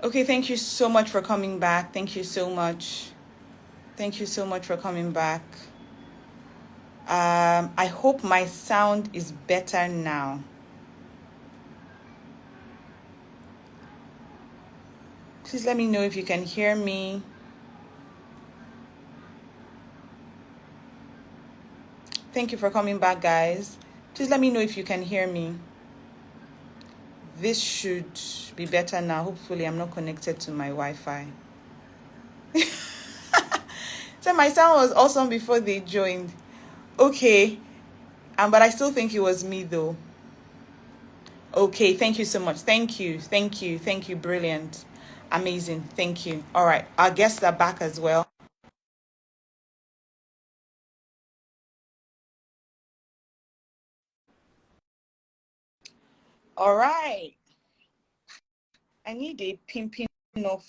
Okay, thank you so much for coming back. Thank you so much. Thank you so much for coming back. I hope my sound is better now. Please let me know if you can hear me. Thank you for coming back, guys. Please let me know if you can hear me. This should be better now. Hopefully, I'm not connected to my Wi-Fi. So my sound was awesome before they joined. Okay. But I still think it was me though. Okay, thank you so much. Thank you. Thank you. Thank you. Brilliant. Amazing. Thank you. All right. Our guests are back as well. All right. I need a pimping up.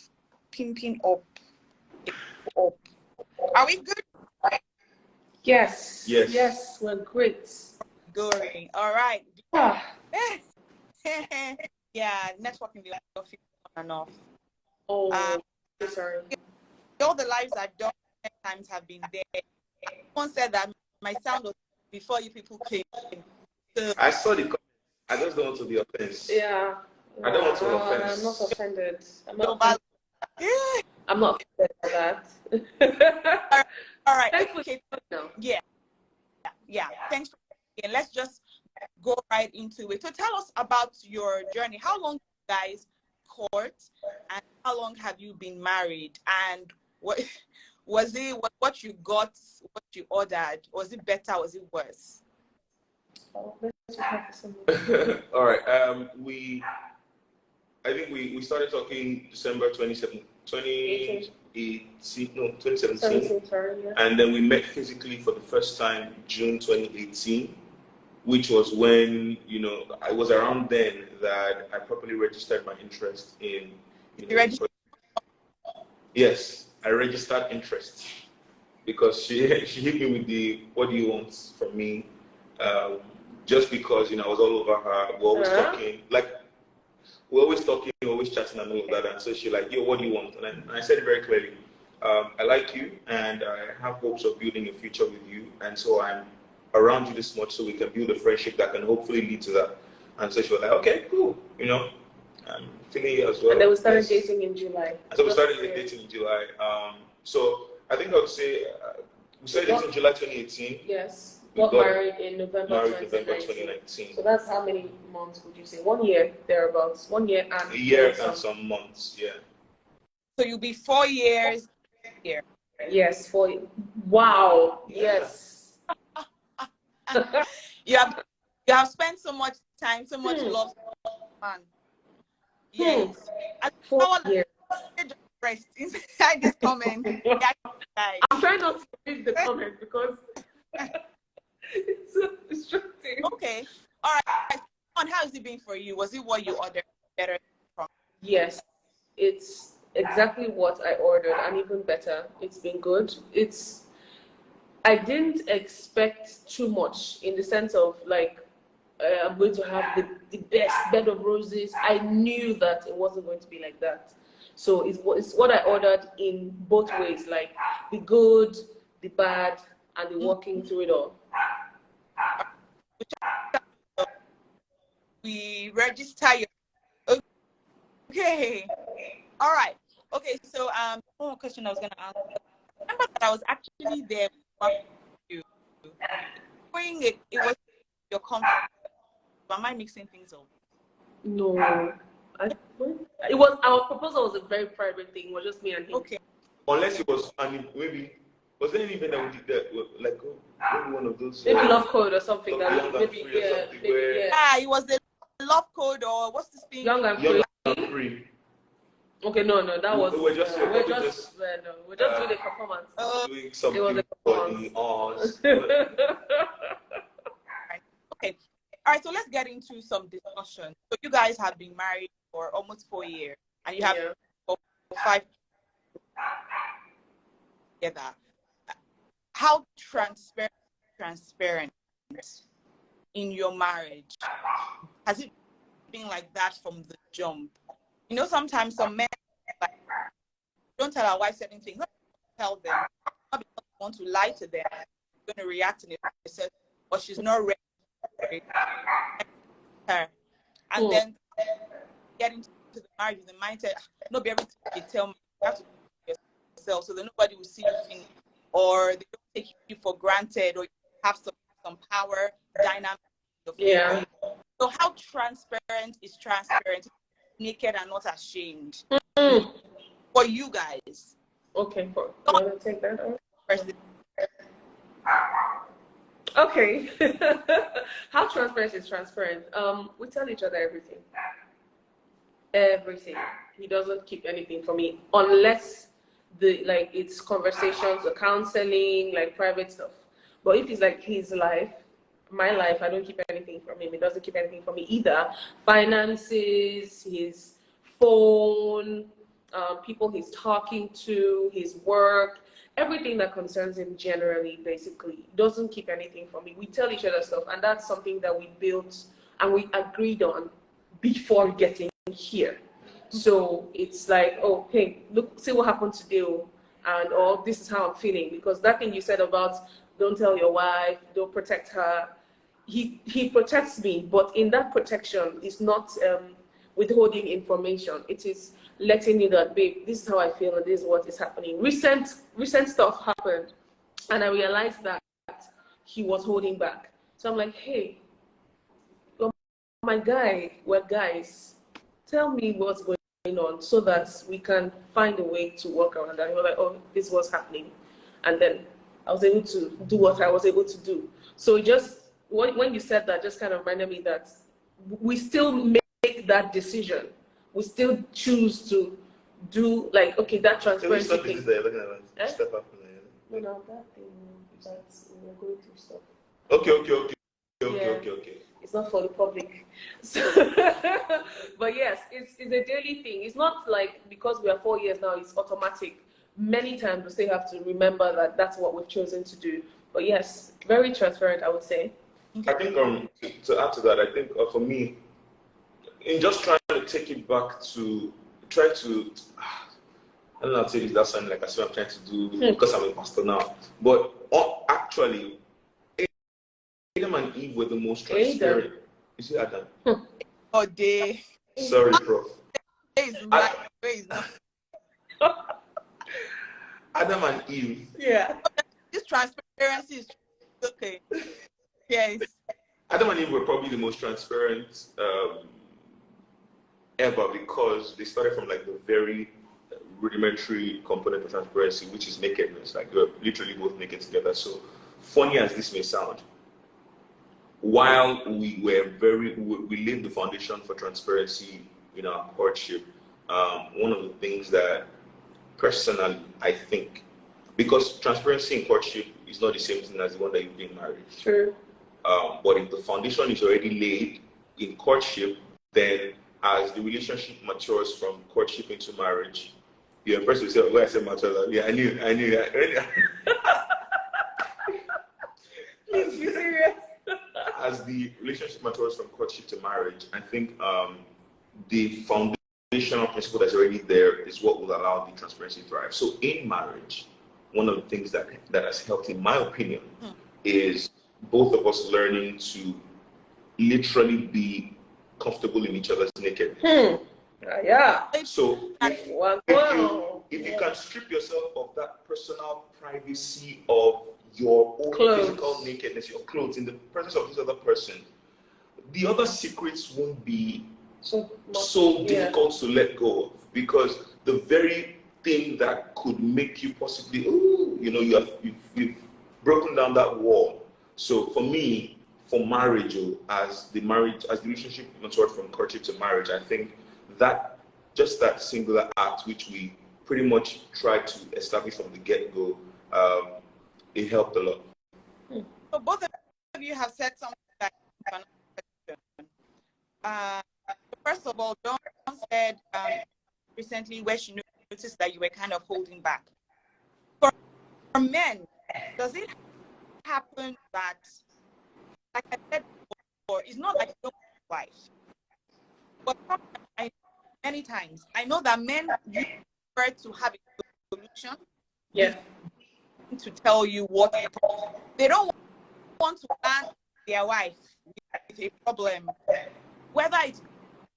Are we good? Yes. Yes. Yes, we're great. Going. All right. Ah, Yeah, networking the office on and off. oh, sorry. All the lives I've done 10 times have been there. Someone said that my sound was before you people came. So, I saw the comment. I just don't want to be offensive. Yeah. I don't want to I'm offend. not offended. yeah. I'm not offended by that. All right. Thankfully, Okay. no. Yeah. Thanks for and let's just go right into it. So tell us about your journey. How long you guys court and how long have you been married? And what was it what you got, what you ordered? Was it better? Was it worse? Oh, let's just have some. All right. I think we started talking December 2017, 2018, no, 2017. 17, sorry, yeah. And then we met physically for the first time June 2018, which was when, I was around then that I properly registered my interest in, You registered? Yes, I registered interest because she hit me with the what do you want from me, just because I was all over her. We're always talking, we're always talking, we're always chatting and all of that. And so she like, yo, what do you want? And I said very clearly, I like you and I have hopes of building a future with you. And so I'm around you this much so we can build a friendship that can hopefully lead to that. And so she was like, okay, cool. I'm feeling it as well. And then we started dating in July. So we started dating in July. So I think I would say we started dating in July 2018. Yes. Got married in November 2019. So that's how many months would you say? 1 year, thereabouts. 1 year and a year and some months, yeah. So you'll be 4 years here. Yes, 4 years. Wow. Yes. you have spent so much time, so much love, man. Yes. 4 years. Rest inside this comment. I'm trying not to read the comment because it's so distracting. Okay. All right. And how has it been for you? Was it what you ordered better from? Yes. It's exactly what I ordered and even better. It's been good. I didn't expect too much in the sense of I'm going to have the best bed of roses. I knew that it wasn't going to be like that. So it's what I ordered in both ways, like the good, the bad, and the walking through it all. We register your okay. All right. Okay, so one more question I was gonna ask. Remember that I was actually there with you. Doing it was your comfort. Am I mixing things up? No. It was our proposal was a very private thing. It was just me and him. Okay. Unless it was, maybe was there any event that we did that, like maybe one of those? Maybe love code or something. Maybe it was the love code or what's this thing? Young and free. Okay, no, that was. We're just doing the performance. Doing something for the odds. Okay. All right, so let's get into some discussion. So you guys have been married for almost 4 years, and you have 5 together. How transparent in your marriage? Has it been like that from the jump? You know, sometimes some men like don't tell our wives certain things. Not tell them, not because we want to lie to them. We're going to react in a certain, or she's not ready for it. Her. And then get into the marriage with the mindset, not be everything they tell me. You have to do yourself so that nobody will see you finish, or they don't take you for granted, or you have some power dynamic in your favor. So how transparent is transparent? Naked and not ashamed. For you guys. Okay, you want to take that on? First, Okay. How transparent is transparent? We tell each other everything. Everything. He doesn't keep anything from me unless it's conversations or counseling, like private stuff. But if it's like his life, my life, I don't keep anything from him. He doesn't keep anything from me either. Finances, his phone, people he's talking to, his work, everything that concerns him generally, basically, doesn't keep anything from me. We tell each other stuff, and that's something that we built and we agreed on before getting here. So it's like, oh, hey, look, see what happened today, and oh, this is how I'm feeling. Because that thing you said about don't tell your wife, don't protect her, he protects me, but in that protection is not withholding information. It is letting you that, babe, this is how I feel and this is what is happening. Recent stuff happened, and I realized that he was holding back. So I'm like, hey, my guy, we're guys, tell me what's going on so that we can find a way to work around that. He was like, oh, this was happening. And then I was able to do what I was able to do. So it just, when you said that, just kind of reminded me that we still make that decision. We still choose to do, like, okay, that transparency So thing. which stuff is this that you're looking at? Step up. No, that thing that we're going through stuff. Okay. It's not for the public. So, but yes, it's a daily thing. It's not like because we are 4 years now, it's automatic. Many times we still have to remember that that's what we've chosen to do. But yes, very transparent, I would say. I think to add to that, I think for me, in just trying to take it back to try to, I don't know how to say this, that sounds like I see what I'm trying to do because I'm a pastor now. But actually, Adam and Eve were the most transparent. You see Adam? oh, they. Sorry, Prof. Adam and Eve. Yeah. This transparency is okay. Yes. Adam and Eve were probably the most transparent ever because they started from like the very rudimentary component of transparency, which is nakedness. Like they're literally both naked together. So funny as this may sound, while we laid the foundation for transparency in our courtship, one of the things that personally I think, because transparency in courtship is not the same thing as the one that you've been married. True. But if the foundation is already laid in courtship, then as the relationship matures from courtship into marriage, you're impressed with yourself. When I said mature, yeah, I knew. Please be serious. As the relationship matures from courtship to marriage, I think the foundational principle that's already there is what will allow the transparency to thrive. So in marriage, one of the things that has helped, in my opinion, is both of us learning to literally be comfortable in each other's nakedness. Yeah. So if you can strip yourself of that personal privacy of your own physical nakedness, your clothes, in the presence of this other person, the other secrets won't be so difficult to let go of, because the very thing that could make you possibly, you've broken down that wall. So for me, for marriage, as the relationship matured from courtship to marriage, I think that just that singular act, which we pretty much tried to establish from the get-go, it helped a lot. So both of you have said something that first of all, Dawn said recently where she noticed that you were kind of holding back. For men, does it happen that, like I said before, it's not like you don't have a wife, but sometimes I many times. I know that men prefer to have a solution. Yeah. To tell you what the problem. They don't want to plan their wife with a problem, whether it's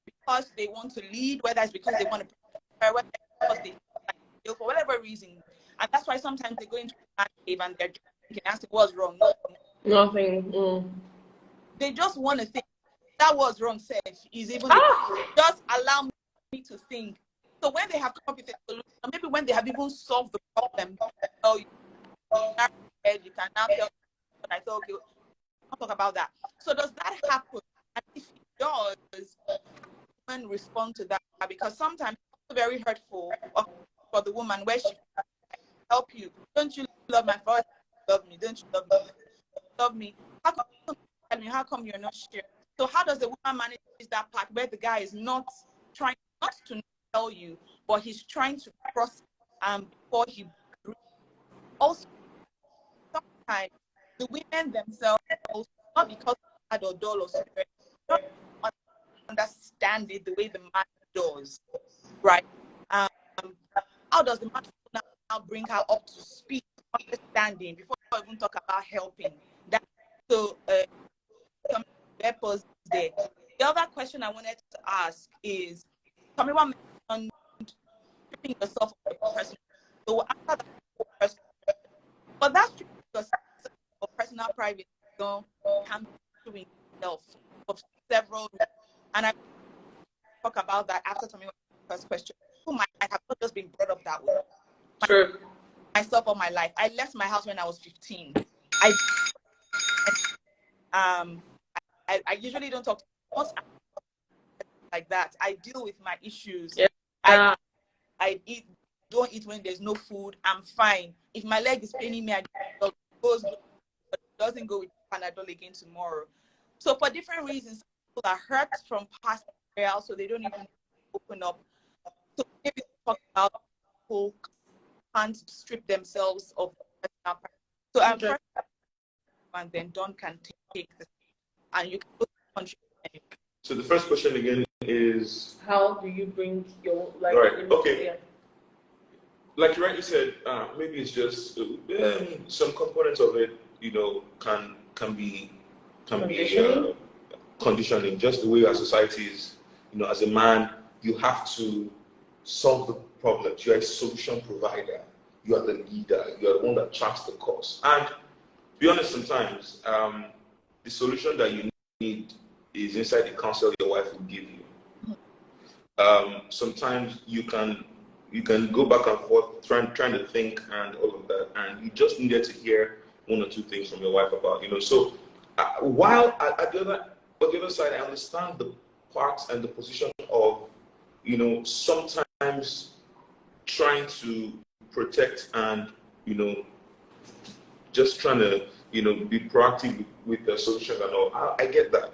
because they want to lead, whether it's because they want to prepare, whether it's because they feel for whatever reason. And that's why sometimes they go into a cave and they're thinking, asking what's wrong. Nothing. They just want to think that was wrong said is even just allow me to think. So when they have come up with a solution, maybe when they have even solved the problem, you can now tell. But I thought, okay, I'll talk about that. So does that happen? And if it does, women respond to that? Because sometimes it's very hurtful for the woman where she help you. Don't you love my father? Love me? Don't you love me? Love me? How come you tell me? How come you're not sure? So how does the woman manage that part where the guy is not trying not to tell you, but he's trying to cross before he also sometimes the women themselves, not because of or dull or spirit, not understand it the way the man does, right? How does the man now bring her up to speed, understanding before we even talk about helping? That so some purpose there. The other question I wanted to ask is, someone mentioned stripping yourself of the person. So after that person, but that's stripping yourself of personal privacy can be doing yourself of several reasons. And I talk about that after Tommy first question. Who might have not just been brought up that way. True. Myself all my life. I left my house when I was 15. I usually don't talk to most like that. I deal with my issues. Yeah. I don't eat when there's no food. I'm fine. If my leg is paining me, I goes, but it doesn't go with Panadol again tomorrow. So for different reasons, people are hurt from past betrayal, so they don't even open up. So maybe talk about people can't strip themselves of personal privacy. So I'm first, and then Don can take this, and you can contribute. So the first question again is, how do you bring your life? Right. Okay. Yeah. Like you rightly said, maybe it's just some components of it, can be conditioning. Just the way our society is, as a man, you have to solve the problems. You are a solution provider. You are the leader. You are the one that charts the course. And to be honest, sometimes the solution that you need is inside the counsel your wife will give you. Sometimes you can go back and forth trying to think and all of that, and you just needed to hear one or two things from your wife about, So while at the other side, I understand the parts and the position of, sometimes trying to protect and, just trying to, be proactive with the solution and all. I get that.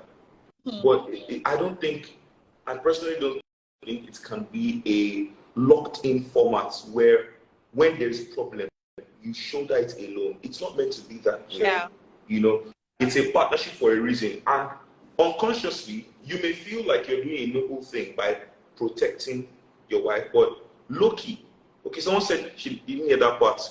But I personally don't think it can be a locked-in format where when there's a problem, you shoulder it alone. It's not meant to be that way. Yeah. It's a partnership for a reason. And unconsciously, you may feel like you're doing a noble thing by protecting your wife, but low-key. Okay, someone said she didn't hear that part.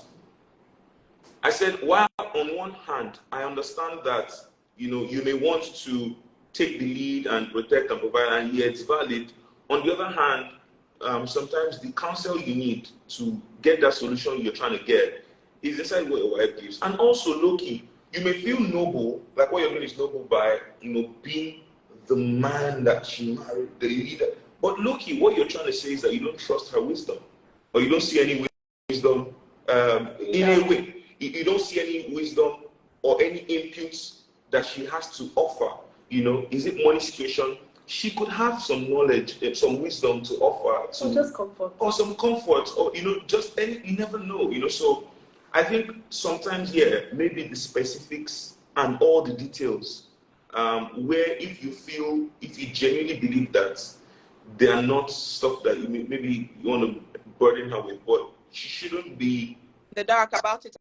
I said, while on one hand, I understand that, you may want to take the lead and protect and provide, and yet it's valid. On the other hand, sometimes the counsel you need to get that solution you're trying to get is inside what your wife gives. And also, low-key, you may feel noble, like what you're doing is noble by, being the man that she married, the leader. But low-key, what you're trying to say is that you don't trust her wisdom, or you don't see any wisdom in a way. You don't see any wisdom or any inputs that she has to offer. Is it money situation? She could have some knowledge, some wisdom to offer, or just comfort, or some comfort, or just any. You never know. So I think sometimes, maybe the specifics and all the details, where if you genuinely believe that they are not stuff that maybe you want to burden her with, but she shouldn't be in the dark about it.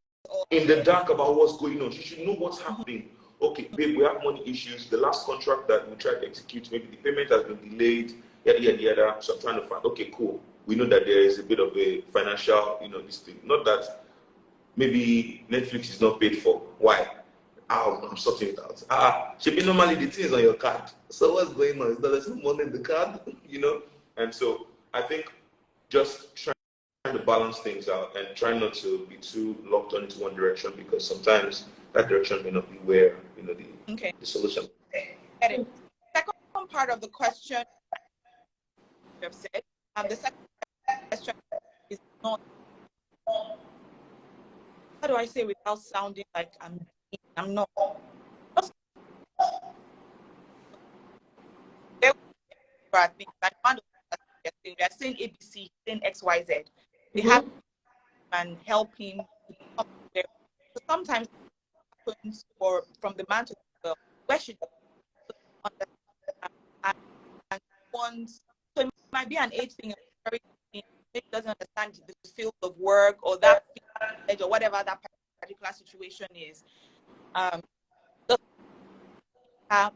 In the dark about what's going on. She should know what's happening. Okay, babe, we have money issues. The last contract that we tried to execute, maybe the payment has been delayed. yada, yada, yada. So I'm trying to find, okay, cool. We know that there is a bit of a financial, this thing. Not that maybe Netflix is not paid for. Why? Oh, I'm sorting it out. Should be normally the thing is on your card. So what's going on? Is that there's no money in the card? And so I think just trying to balance things out and try not to be too locked on into one direction, because sometimes that direction may not be where the solution. Get it. Second part of the question you have said. The second question is not, how do I say without sounding like I'm not. I think like one of the they're saying ABC, saying XYZ. They have and help him to come there. So sometimes it happens from the man to the girl, where should and once, so it might be an age thing, it doesn't understand the field of work or that age or whatever that particular situation is. Does have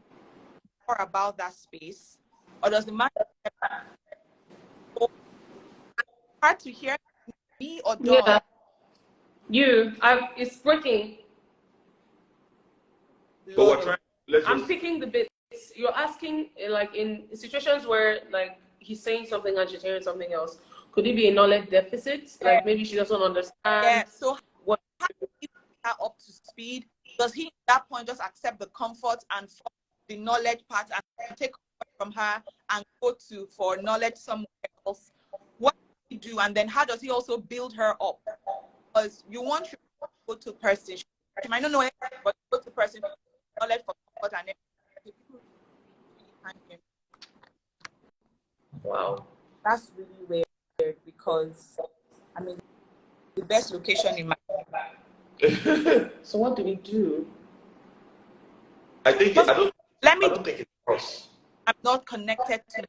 more about that space, or does the man hard to hear me or Dawn? Yeah. It's breaking. But we're trying. I'm picking the bits. You're asking, like, in situations where, like, he's saying something and she's hearing something else. Could it be a knowledge deficit? Like, maybe she doesn't understand. Yeah. So how do you keep her up to speed? Does he at that point just accept the comfort and the knowledge part and take from her and go for knowledge somewhere else? What does he do? And then how does he also build her up? Because you want to go to person. She might not know anything, but go to person, knowledge for comfort and everything. Wow. That's really weird because, I mean, the best location in my So what do we do? I don't think it's us. I'm not connected to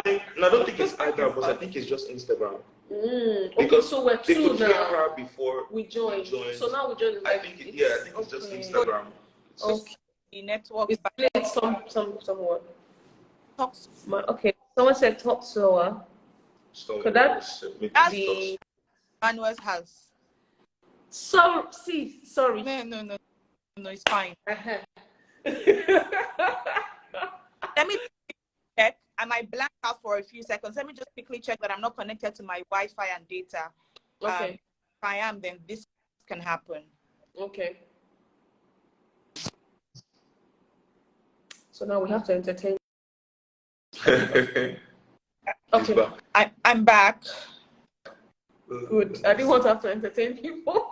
I don't think it's either of us. I think it's just Instagram. Because so we're they two could now. hear her before we joined. So now we join. I think it's just Instagram. Okay. The network. It's played somewhat. Talk. Okay. Someone said talk slower. Could that be Manuel's house? Sorry. No, it's fine. Let me check. I might blank out for a few seconds. Let me just quickly check that I'm not connected to my Wi-Fi and data. Okay. If I am, then this can happen. Okay. So now we have to entertain. Okay. I'm back. Good. I didn't want to have to entertain people.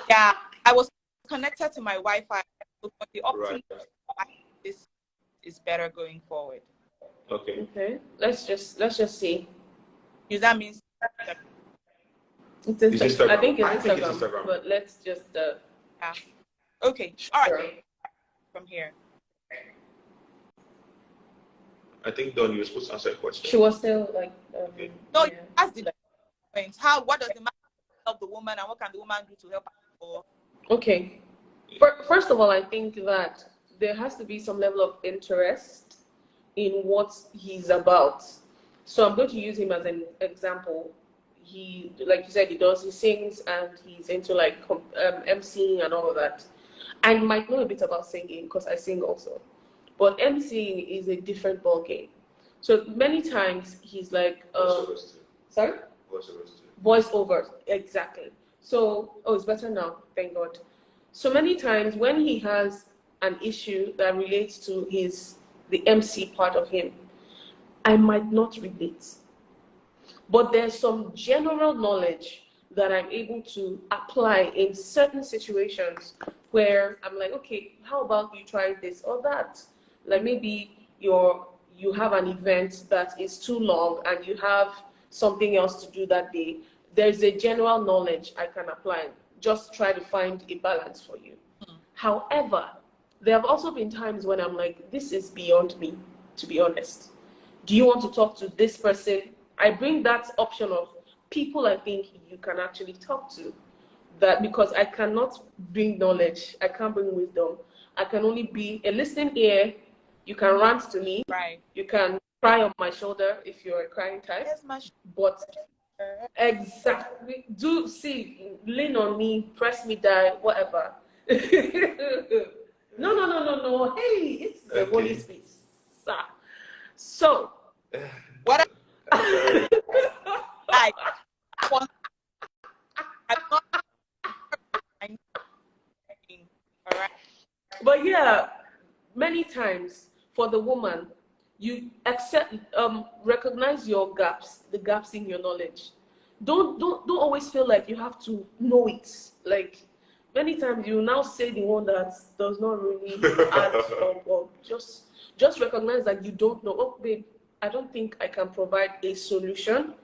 Yeah, I was connected to my Wi-Fi. So for the optimum, this is better going forward. Okay. Let's just see. Does that mean it's Instagram? I think it's Instagram. But let's just yeah. Okay. All right. From here. I think Dawn, you were supposed to answer a question. She was still like no, yeah. Ask the point. What does the man help the woman, and what can the woman do to help her? Okay. First of all, I think that there has to be some level of interest in what he's about. So I'm going to use him as an example. He, like you said, he sings, and he's into like emceeing and all of that. I might know a bit about singing because I sing also. But emceeing is a different ballgame. So many times he's like, sorry? Voiceover, exactly. So, it's better now, thank God. So many times when he has an issue that relates to the MC part of him, I might not relate. But there's some general knowledge that I'm able to apply in certain situations where I'm like, okay, how about you try this or that? Like maybe you have an event that is too long and you have something else to do that day. There's a general knowledge I can apply. Just try to find a balance for you. However, there have also been times when I'm like, this is beyond me, to be honest. Do you want to talk to this person? I bring that option of people I think you can actually talk to. That because I cannot bring knowledge, I can't bring wisdom. I can only be a listening ear. You can rant to me. Right. You can cry on my shoulder if you're a crying type. Yes, my But exactly, do see, lean on me, press me down, whatever. No. Hey, it's the Holy Spirit. So, what I'm sorry. I want, I'm not. I'm all right. but yeah, many times for the woman, you accept, recognize your gaps, the gaps in your knowledge. Don't always feel like you have to know it. Like many times you now say the one that does not really add up, or just recognize that you don't know. Oh, babe, I don't think I can provide a solution.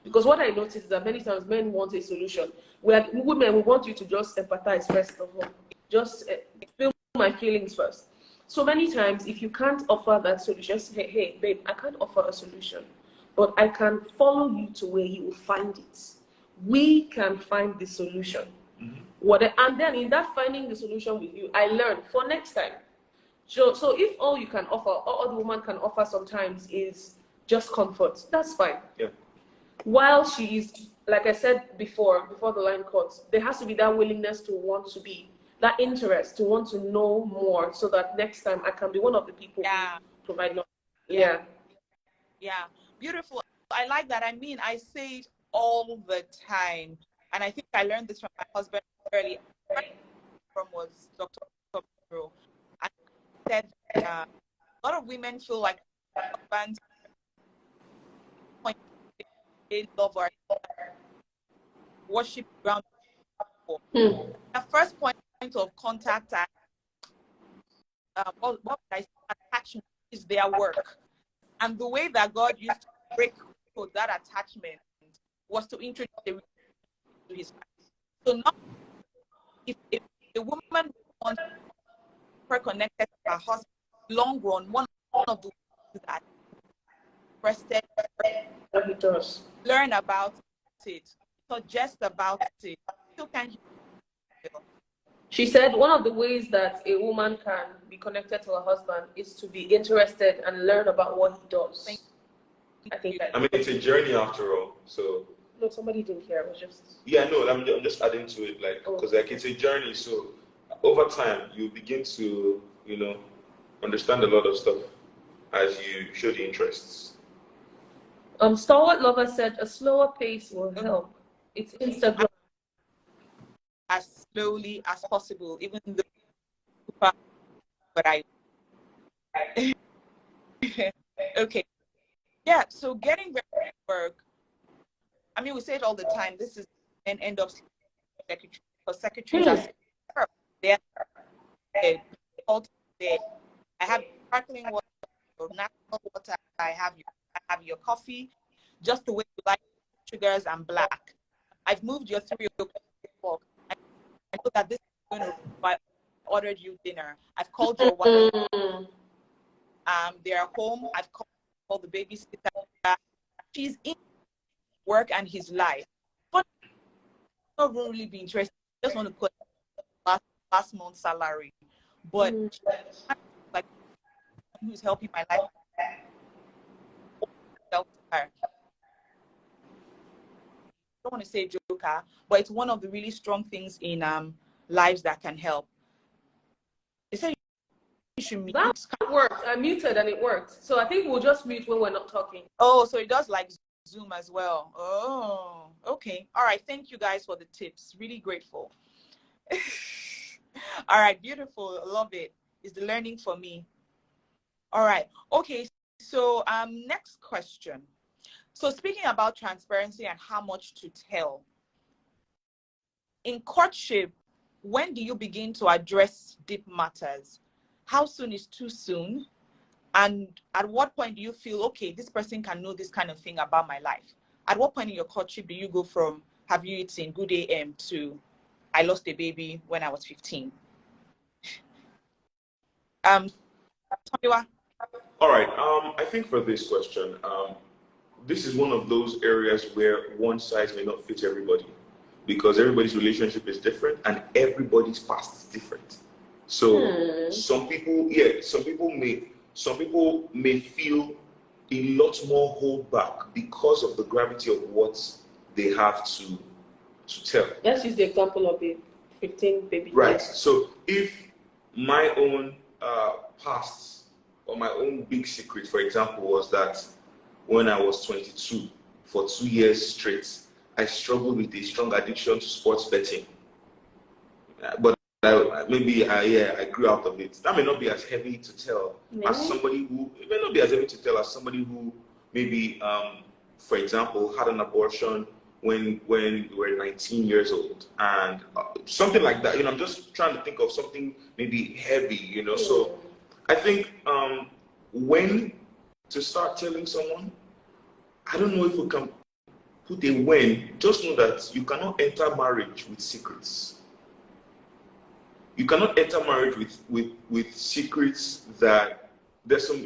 Because what I notice is that many times men want a solution. Where women, we want you to just empathize first of all. Just feel my feelings first. So many times, if you can't offer that solution, say, hey, babe, I can't offer a solution, but I can follow you to where you will find it. We can find the solution. And then in that finding the solution with you, I learn for next time. So if all you can offer, all the woman can offer sometimes is just comfort, that's fine. Yeah. While she is, like I said before the line cuts, there has to be that willingness to want to be, that interest to want to know more, so that next time I can be one of the people Yeah. who provide knowledge. Yeah. Beautiful. I like that. I mean, I say it all the time, and I think I learned this from my husband early. From was Dr. Pro, and he said a lot of women feel like husbands point they love or worship ground. The first point of contact and what I say, attachment is their work, and the way that God used to break that attachment was to introduce the to his life. So now, if the woman wants to be connected to her husband, long run, one of the ways that rested, He does. learn about it, not just about it. Still can heal. She said one of the ways that a woman can be connected to her husband is to be interested and learn about what he does. I think. I mean, it's a journey after all. So. No, somebody didn't hear. I was just. Yeah, no, I'm just adding to it, like, because like it's a journey. So over time, you begin to, understand a lot of stuff as you show the interests. Stalwart Lover said a slower pace will help. It's Instagram. As slowly as possible, even though, but I. Okay. Yeah. So getting ready for work. I mean, we say it all the time. This is an end of secretary, because secretaries are there. I have sparkling water, natural water. I have your coffee, just the way you like, sugars and black. I've moved your 3 o'clock. I know that this is going to. I ordered you dinner. I've called your wife. They're home. I've called the babysitter. She's in work and his life. But not really be interested. I just want to put last month's salary. But like who's helping my life. I don't want to say joker, but it's one of the really strong things in lives that can help. They say you should mute. That worked. I muted and it worked. So I think we'll just mute when we're not talking. Oh, so it does like Zoom as well. Oh, okay. All right. Thank you guys for the tips. Really grateful. All right. Beautiful. Love it. It's the learning for me. All right. Okay. So next question. So speaking about transparency and how much to tell. In courtship, when do you begin to address deep matters? How soon is too soon? And at what point do you feel, okay, this person can know this kind of thing about my life? At what point in your courtship do you go from have you eaten good AM to I lost a baby when I was 15? Tomiwa? All right. I think for this question, this is one of those areas where one size may not fit everybody, because everybody's relationship is different and everybody's past is different. So some people may feel a lot more hold back because of the gravity of what they have to tell. Let's use the example of the 15 baby. Right. So if my own past or my own big secret, for example, was that when I was 22, for 2 years straight, I struggled with a strong addiction to sports betting. But I grew out of it. That may not be as heavy to tell as somebody who, it may not be as heavy to tell as somebody who maybe, for example, had an abortion when we were 19 years old and something like that. I'm just trying to think of something maybe heavy, So I think when to start telling someone, I don't know if we can put a when. Just know that you cannot enter marriage with secrets. You cannot enter marriage with secrets that there's some,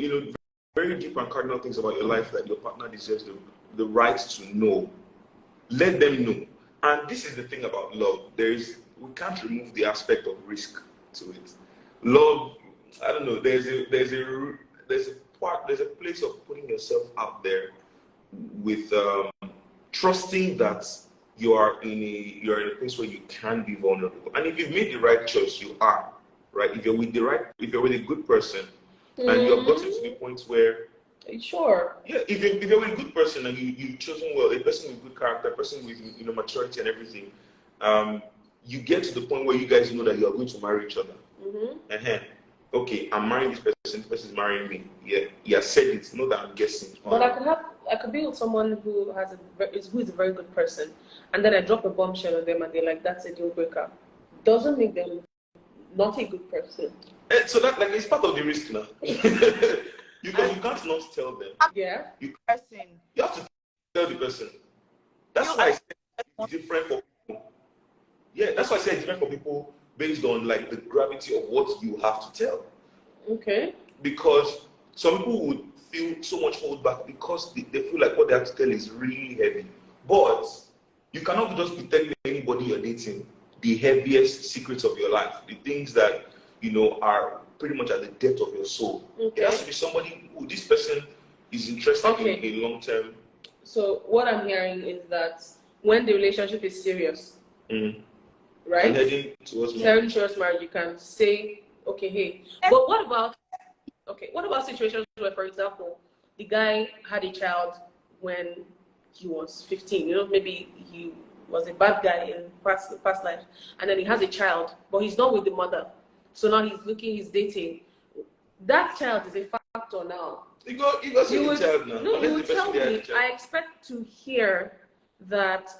very deep and cardinal things about your life that your partner deserves the right to know. Let them know. And this is the thing about love. We can't remove the aspect of risk to it. Love, I don't know, there's a place of putting yourself out there with trusting that you are in a place where you can be vulnerable. And if you've made the right choice, you are, right? If you're with a good person and you have gotten to the point where sure. Yeah, if you're with a good person and you've chosen well, a person with good character, a person with maturity and everything, you get to the point where you guys know that you are going to marry each other. Okay, I'm marrying this person is marrying me. Yeah, you have said it, not that I'm guessing. But I could be with someone who is a very good person, and then I drop a bombshell on them and they're like, that's a deal breaker. Doesn't make them not a good person. So that it's part of the risk now. You can't not tell them. Yeah. You have to tell the person. That's why I said it's different for people. Yeah, that's why I said it's different for people based on like the gravity of what you have to tell. Okay. Because some people would feel so much hold back because they feel like what they have to tell is really heavy. But you cannot just be telling anybody you're dating the heaviest secrets of your life, the things that are pretty much at the depth of your soul. Okay. It has to be somebody who this person is interested in long term. So what I'm hearing is that when the relationship is serious, right? And heading towards marriage, you can say, okay, hey. But what about situations where, for example, the guy had a child when he was 15? Maybe he was a bad guy in past life, and then he has a child, but he's not with the mother. So now he's dating. That child is a factor now. You go see the child now. No, you would tell me. I expect to hear that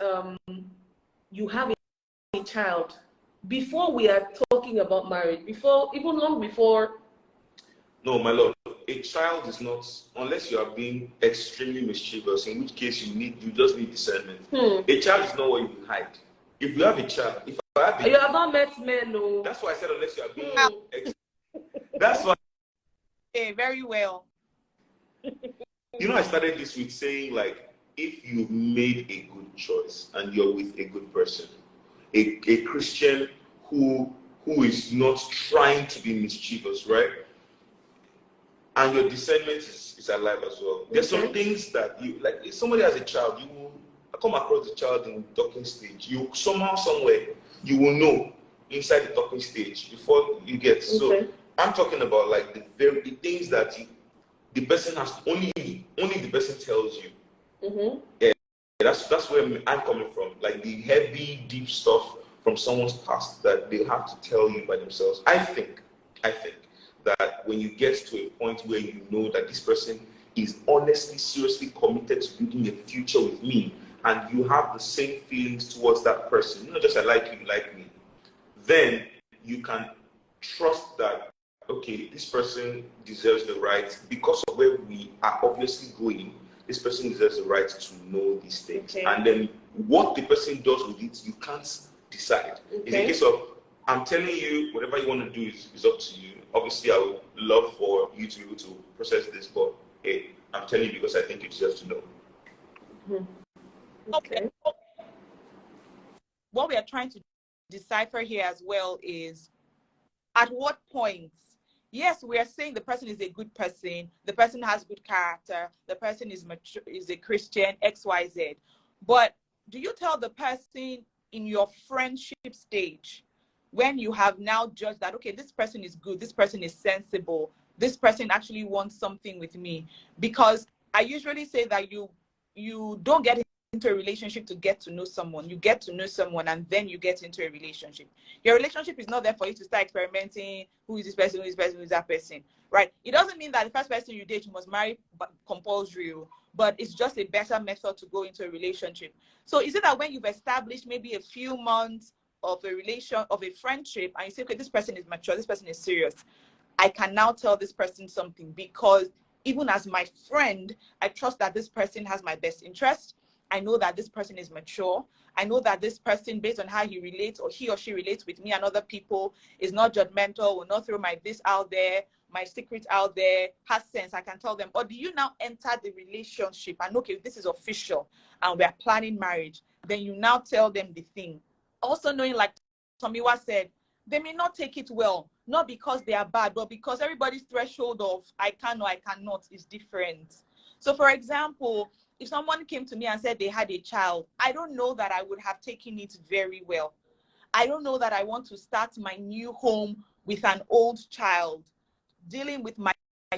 you have a child before we are talking about marriage. Even long before. No, my lord. A child is not, unless you are being extremely mischievous, in which case you just need discernment. A child is not what you hide. If you have a child, you have not met men, no. That's why I said unless you are being that's why. Okay, very well. I started this with saying, like, if you've made a good choice and you're with a good person, a Christian who is not trying to be mischievous, right? And your discernment is alive as well. There's some things that you, like, if somebody has a child, you will come across the child in the talking stage. You somehow, somewhere, you will know inside the talking stage before you get. So I'm talking about like the things that the person has only the person tells you. Yeah, that's where I'm coming from. Like the heavy, deep stuff from someone's past that they have to tell you by themselves. I think that when you get to a point where you know that this person is honestly, seriously committed to building a future with me, and you have the same feelings towards that person, not just I like you, you like me, then you can trust that, okay, this person deserves the right, because of where we are obviously going, this person deserves the right to know these things. And then what the person does with it, you can't decide. It's a case of, I'm telling you, whatever you want to do is up to you. Obviously, I would love for you to be able to process this, but hey, I'm telling you because I think you deserve to know. Okay. What we are trying to decipher here as well is, at what point, yes, we are saying the person is a good person, the person has good character, the person is mature, is a Christian, XYZ. But do you tell the person in your friendship stage, when you have now judged that, okay, this person is good, this person is sensible, this person actually wants something with me? Because I usually say that you don't get into a relationship to get to know someone. You get to know someone and then you get into a relationship. Your relationship is not there for you to start experimenting. Who is this person? Who is this person? Who is that person? Right? It doesn't mean that the first person you date you must marry compulsory, but it's just a better method to go into a relationship. So is it that when you've established maybe a few months of a friendship, and you say, okay, this person is mature, this person is serious, I can now tell this person something, because even as my friend, I trust that this person has my best interest. I know that this person is mature. I know that this person, based on how he relates or he or she relates with me and other people, is not judgmental, will not throw my this out there, my secrets out there, has sense. I can tell them. Or do you now enter the relationship and, okay, this is official and we are planning marriage, then you now tell them the thing. Also knowing, like Tomiwa said, they may not take it well, not because they are bad, but because everybody's threshold of I can or I cannot is different. So for example, if someone came to me and said they had a child, I don't know that I would have taken it very well. I don't know that I want to start my new home with an old child, dealing with my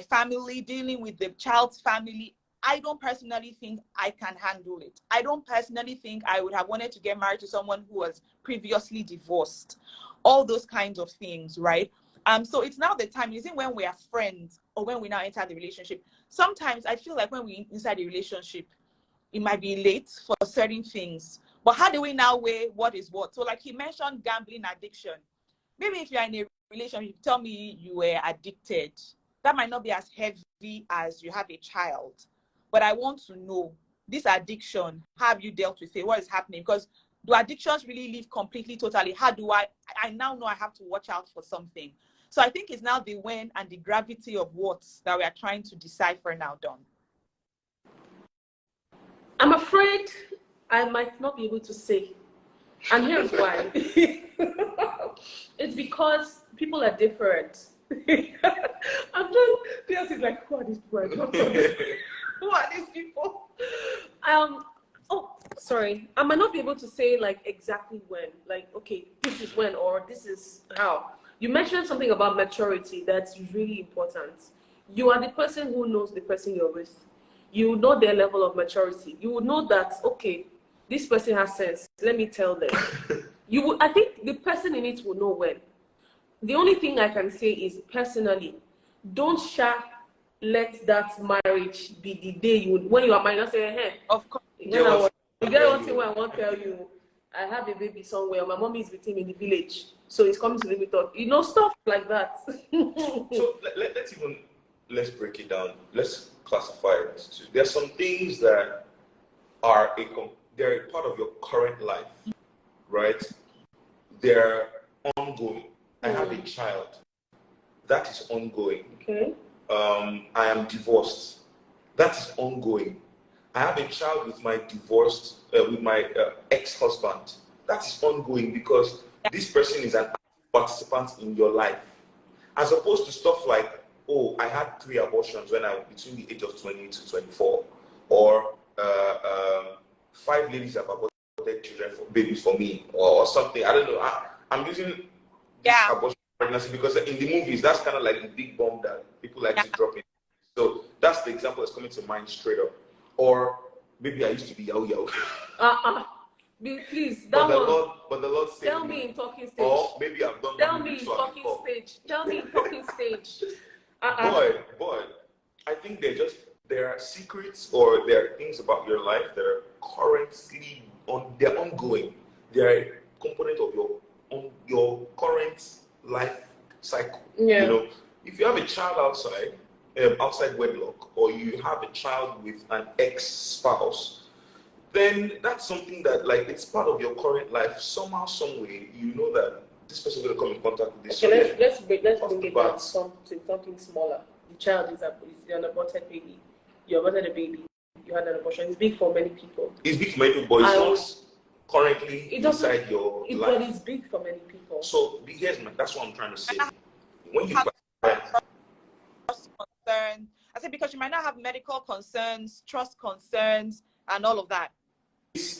family, dealing with the child's family. I don't personally think I can handle it. I don't personally think I would have wanted to get married to someone who was previously divorced. All those kinds of things, right? So it's now the time, isn't when we are friends or when we now enter the relationship. Sometimes I feel like when we inside the relationship, it might be late for certain things. But how do we now weigh what is what? So like he mentioned gambling addiction. Maybe if you're in a relationship, you tell me you were addicted. That might not be as heavy as you have a child. But I want to know, this addiction, how have you dealt with it? What is happening? Because do addictions really live completely, totally? How do I now know I have to watch out for something? So I think it's now the when and the gravity of what that we are trying to decipher now, Dawn. I'm afraid I might not be able to say. And here's why. It's because people are different. I'm just, Piers is like, who are these people? I don't understand. Who are these people? Oh, sorry. I might not be able to say like exactly when, like, okay, this is when or this is how. You mentioned something about maturity that's really important. You are the person who knows the person you're with. You know their level of maturity. You would know that, okay, this person has sense. Let me tell them. I think the person in it will know when. The only thing I can say is personally, don't let that marriage be the day when you are married, not say, hey, of course. you get one thing I want to tell you. I have a baby somewhere. My mom is with him in the village, so he's coming to live with us. You know, stuff like that. So let's break it down. Let's classify it. There's some things that are they're a part of your current life, right? They're ongoing. I have a child. That is ongoing. Okay. I am divorced. That is ongoing. I have a child with my ex-husband. That is ongoing because this person is an participant in your life. As opposed to stuff like, oh, I had 3 abortions when I was between the age of 20 to 24, or 5 ladies have aborted children babies for me, or something. I don't know. I'm using this abortion pregnancy because in the movies that's kind of like the big bomb that people like to drop in. So that's the example that's coming to mind straight up. Or maybe I used to be yahoo. Please, but the Lord saved tell me in talking stage. Or maybe I've done. Tell me in talking stage. Tell me in talking stage. Boy, I think there are secrets or there are things about your life that are currently they're ongoing. They're a component of your current life cycle. Yeah. You know, if you have a child outside wedlock, or you have a child with an ex-spouse, then that's something that, like, it's part of your current life. Somehow, some way, you know that this person is going to come in contact with this. Okay, let's bring it down to something smaller. The child is an aborted baby. You aborted a baby. You had an abortion. It's big for many people. It's big for many people, but it's not currently inside your life. But it's big for many people. So that's what I'm trying to say. When you I said because you might not have medical concerns, trust concerns, and all of that. It's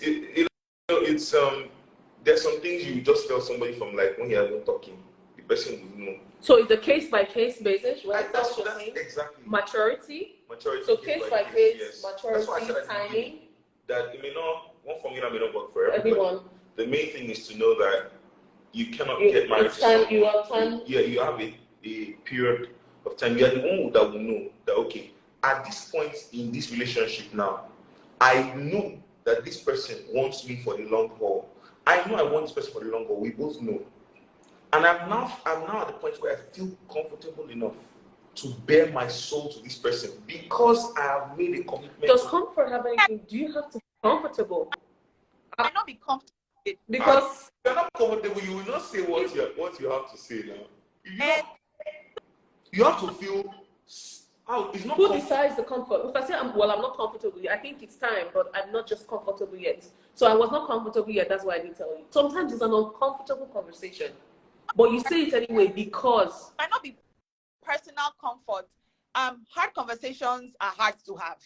there's some things you just tell somebody from like when you're even talking, the person will know. So it's a case by case basis, right? That's what you're saying. exactly. Maturity. So case by case, yes. maturity, That's why I said at the timing. beginning that it may not, one formula may not work for everybody. Everyone. The main thing is to know that you cannot get married to someone. You have time. Yeah, you have a period of time. You are the one that will know that, okay, at this point in this relationship now, I know that this person wants me for the long haul. I know I want this person for the long haul. We both know. And I'm now at the point where I feel comfortable enough to bare my soul to this person because I have made a commitment. Does comfort have anything? Do you have to be comfortable? I might not be comfortable because you're not comfortable. You will not say what you have to say now. You have to feel. It's not. Who decides the comfort? If I say I'm not comfortable, I think it's time, but I'm not just comfortable yet. So I was not comfortable yet. That's why I didn't tell you. Sometimes it's an uncomfortable conversation, but you say it anyway because might not be personal comfort. Hard conversations are hard to have.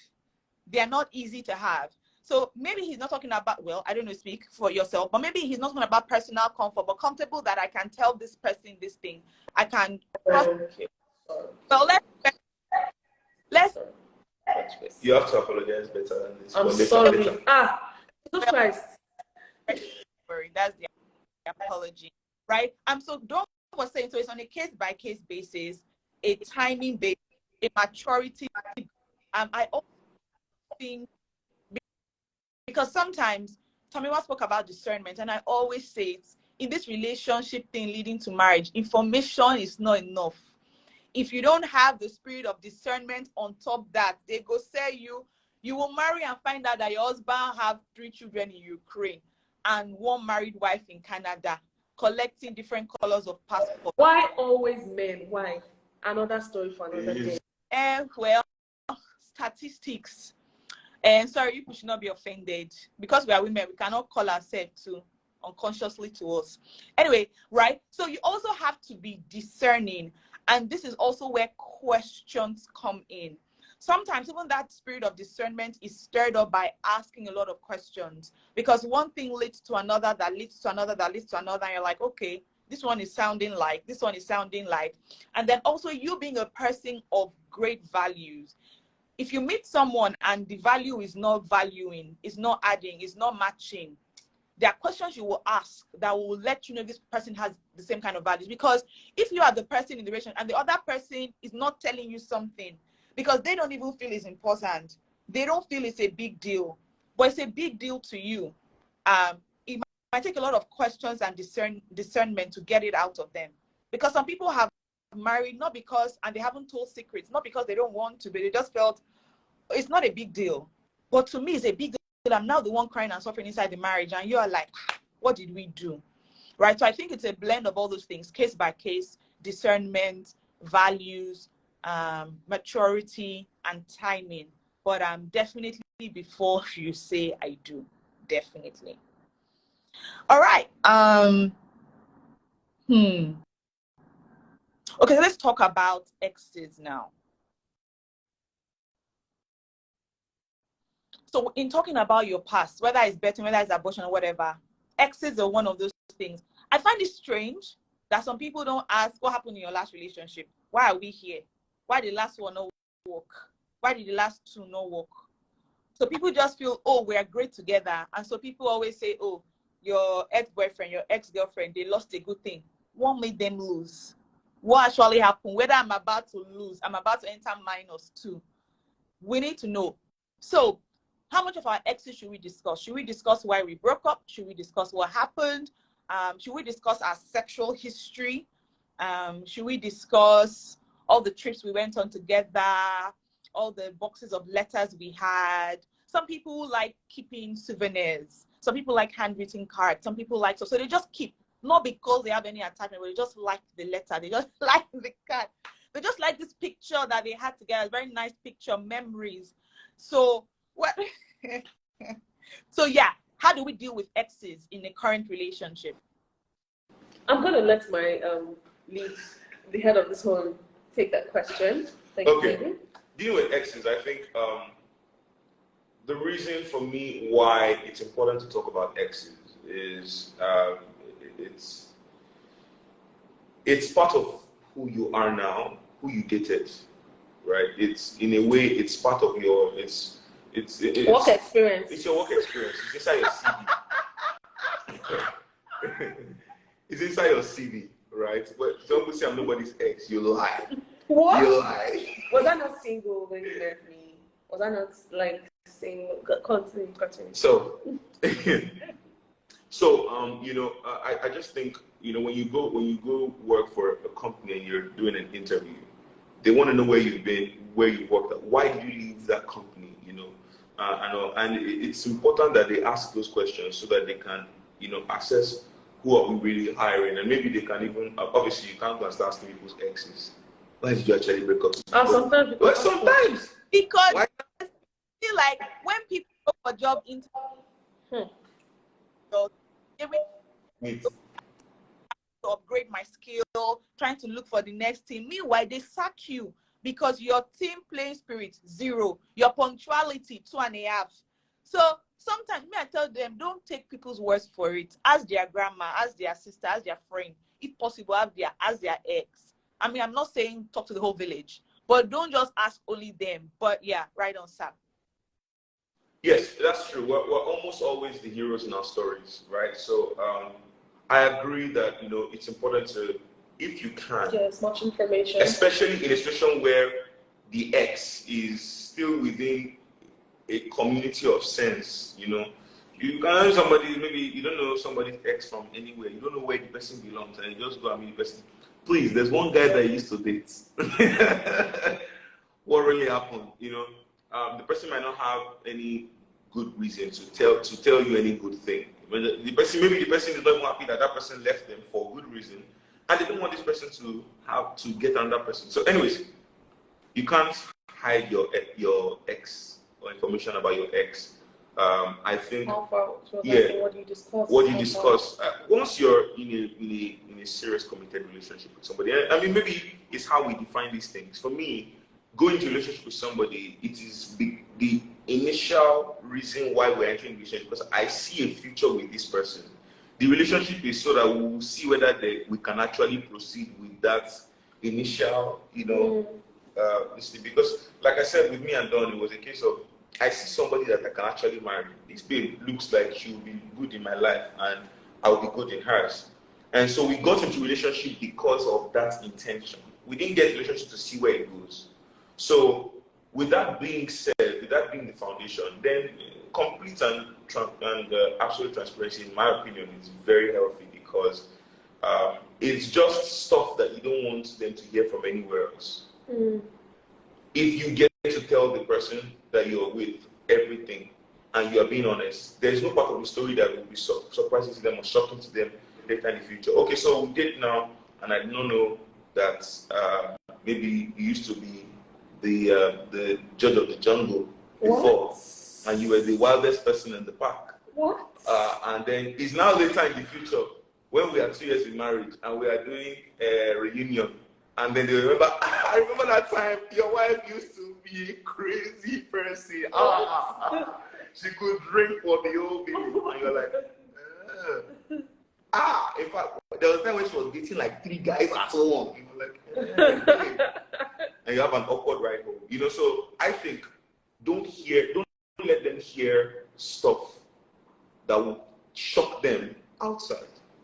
They are not easy to have. So maybe he's not talking about, well, I don't know, speak for yourself, but maybe he's not talking about personal comfort, but comfortable that I can tell this person this thing. I can. Okay. Well, let's. You have to apologize better than this. I'm sorry. Jesus Christ. That's the apology, right? So Dawn was saying, so it's on a case by case basis, a timing basis, a maturity. I also think because sometimes Tomiwa spoke about discernment, and I always say it in this relationship thing leading to marriage, information is not enough. If you don't have the spirit of discernment on top that, they go say you will marry and find out that your husband have 3 children in Ukraine and 1 married wife in Canada, collecting different colors of passport. Why always men? Why? Another story for another day. Well, statistics. And sorry, you should not be offended. Because we are women, we cannot call ourselves to unconsciously to us. Anyway, right? So you also have to be discerning. And this is also where questions come in. Sometimes even that spirit of discernment is stirred up by asking a lot of questions. Because one thing leads to another, that leads to another, that leads to another. And you're like, okay, this one is sounding like, this one is sounding like. And then also you being a person of great values. If you meet someone and the value is not valuing, is not adding, is not matching, there are questions you will ask that will let you know if this person has the same kind of values. Because if you are the person in the relationship and the other person is not telling you something because they don't even feel it's important, they don't feel it's a big deal, but it's a big deal to you, it might take a lot of questions and discernment to get it out of them. Because some people have married not because, and they haven't told secrets, not because they don't want to, but they just felt it's not a big deal. But to me, it's a big deal. I'm now the one crying and suffering inside the marriage, and you are like, what did we do? Right? So I think it's a blend of all those things, case by case, discernment, values, maturity, and timing. But definitely before you say I do, definitely. All right. Okay, let's talk about exes now. So in talking about your past, whether it's betting, whether it's abortion or whatever, exes are one of those things. I find it strange that some people don't ask what happened in your last relationship. Why are we here? Why did the last one not work? Why did the last 2 not work? So people just feel, oh, we're great together. And so people always say, oh, your ex-boyfriend, your ex-girlfriend, they lost a good thing. What made them lose? What actually happened? Whether I'm about to lose, I'm about to enter -2. We need to know. So how much of our exes should we discuss? Should we discuss why we broke up? Should we discuss what happened? Should we discuss our sexual history? Should we discuss all the trips we went on together? All the boxes of letters we had? Some people like keeping souvenirs. Some people like handwritten cards. Some people like, so they just keep, not because they have any attachment, but they just like the letter. They just like the card. They just like this picture that they had together. Very nice picture, memories. So what? So yeah, how do we deal with exes in a current relationship? I'm gonna let my lead, the head of this one, take that question. Thank you, baby. dealing with exes, I think the reason for me why it's important to talk about exes is it's part of who you are now, who you dated, right? It's in a way, it's part of your it's work experience. It's your work experience. It's inside your CV. It's inside your CV, right? But don't say I'm nobody's ex. You lie. What? You lie. Was I not single when you met me? Was I not like single? Continue. So, I just think, when you go work for a company and you're doing an interview, they want to know where you've been, where you worked at, why did you leave that company, and it's important that they ask those questions so that they can, assess who are we really hiring, and maybe they can even, obviously you can't go and start asking people's exes. Why did you actually break up? Sometimes. Well, sometimes. Because Why? I feel like when people go for job interview, they will to upgrade my skill, trying to look for the next team. Meanwhile, they sack you because your team playing spirit 0, your punctuality 2.5. So sometimes I tell them, don't take people's words for it. Ask their grandma, ask their sister, ask their friend. If possible, ask their ex. I mean, I'm not saying talk to the whole village, but don't just ask only them. But yeah, right on, Sam. Yes, that's true. We're almost always the heroes in our stories, right? So I agree that it's important to, if you can, get as much information, especially in a situation where the ex is still within a community of sense. You can have somebody, maybe you don't know somebody's ex from anywhere, you don't know where the person belongs, and you just go and meet the person. Please, there's one guy that used to date. What really happened? The person might not have any good reason to tell you any good thing. Maybe the person is not even happy that person left them for good reason, and they don't want this person to have to get another person. So, anyways, you can't hide your ex or information about your ex. I think. How far? So yeah. What do you discuss? Once you're in a serious committed relationship with somebody, I mean, maybe it's how we define these things. For me, going into a relationship with somebody, it is the initial reason why we're entering a relationship, because I see a future with this person. The relationship is so that we will see whether we can actually proceed with that initial, because like I said, with me and Dawn, it was a case of, I see somebody that I can actually marry. This babe looks like she will be good in my life and I will be good in hers. And so we got into a relationship because of that intention. We didn't get a relationship to see where it goes. So with that being said, with that being the foundation, then complete and absolute transparency, in my opinion, is very healthy, because it's just stuff that you don't want them to hear from anywhere else. If you get to tell the person that you're with everything and you are being honest, there's no part of the story that will be surprising to them or shocking to them later in the future. Okay, so we date now, and I don't know that maybe you used to be the judge of the jungle before, and you were the wildest person in the park. What? And then it's now later in the future when we are 2 years in marriage and we are doing a reunion. And then they remember, I remember that time your wife used to be a crazy person. She could drink for the whole baby. And you're like, in fact, there was a time when she was dating like 3 guys at once. And you have an awkward ride home. So I think don't let them hear stuff that will shock them outside.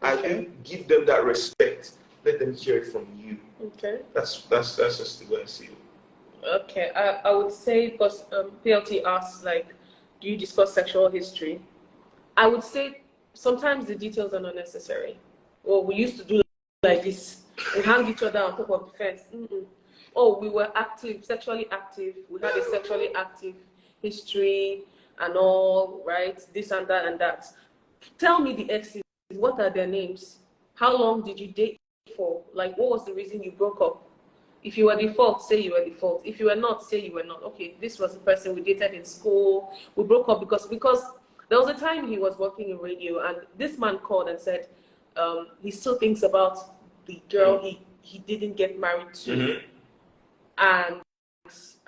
Okay. I think give them that respect. Let them hear it from you. Okay. That's just the way I see it. Okay, I would say, because PLT asks, like, do you discuss sexual history? I would say sometimes the details are not necessary. Well, we used to do like this. We hang each other on top of the fence. Oh, we were active, sexually active. We had a sexually active history and all, right? This and that and that. Tell me the exes. What are their names? How long did you date for? Like, what was the reason you broke up? If you were the fault, say you were the fault. If you were not, say you were not. Okay, this was the person we dated in school. We broke up because there was a time he was working in radio, and this man called and said he still thinks about the girl he didn't get married to. And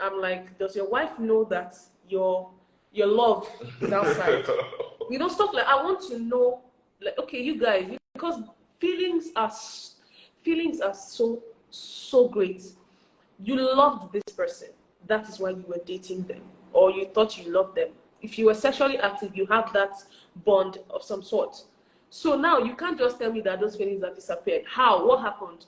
I'm like, does your wife know that your love is outside? Stuff like, I want to know, like, okay, you guys, because feelings are so great. You loved this person. That is why you were dating them, or you thought you loved them. If you were sexually active, you have that bond of some sort. So now you can't just tell me that those feelings have disappeared. How? What happened?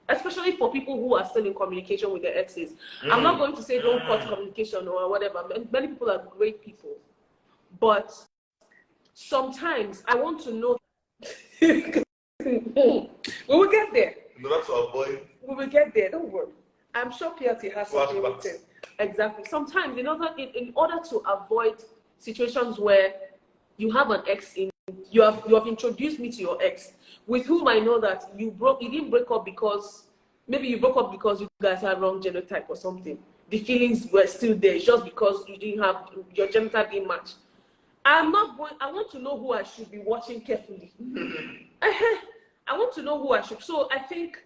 Especially for people who are still in communication with their exes. I'm not going to say don't cut communication or whatever. Many people are great people. But sometimes I want to know. We will get there. In order to avoid. We will get there. Don't worry. I'm sure PLT has something written. Exactly. Sometimes in order to avoid situations where you have an ex you have introduced me to your ex, with whom I know that you didn't break up because maybe you broke up because you guys had wrong genotype or something. The feelings were still there. It's just because you didn't have your genotype didn't match. I want to know who I should be watching carefully. I want to know who I should. So I think,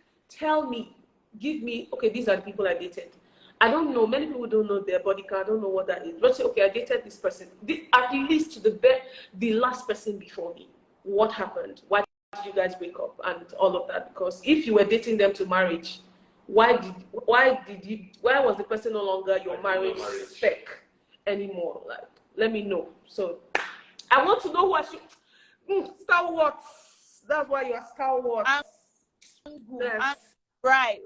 give me, okay, these are the people I dated. I don't know. Many people don't know their body count. I don't know what that is. But say, okay, I dated this person. At least the last person before me. What happened? Why did you guys break up? And all of that. Because if you were dating them to marriage, why was the person no longer your marriage spec anymore? Like, let me know. So I want to know who I should. Star Wars. That's why you're Star Wars. Yes. Right.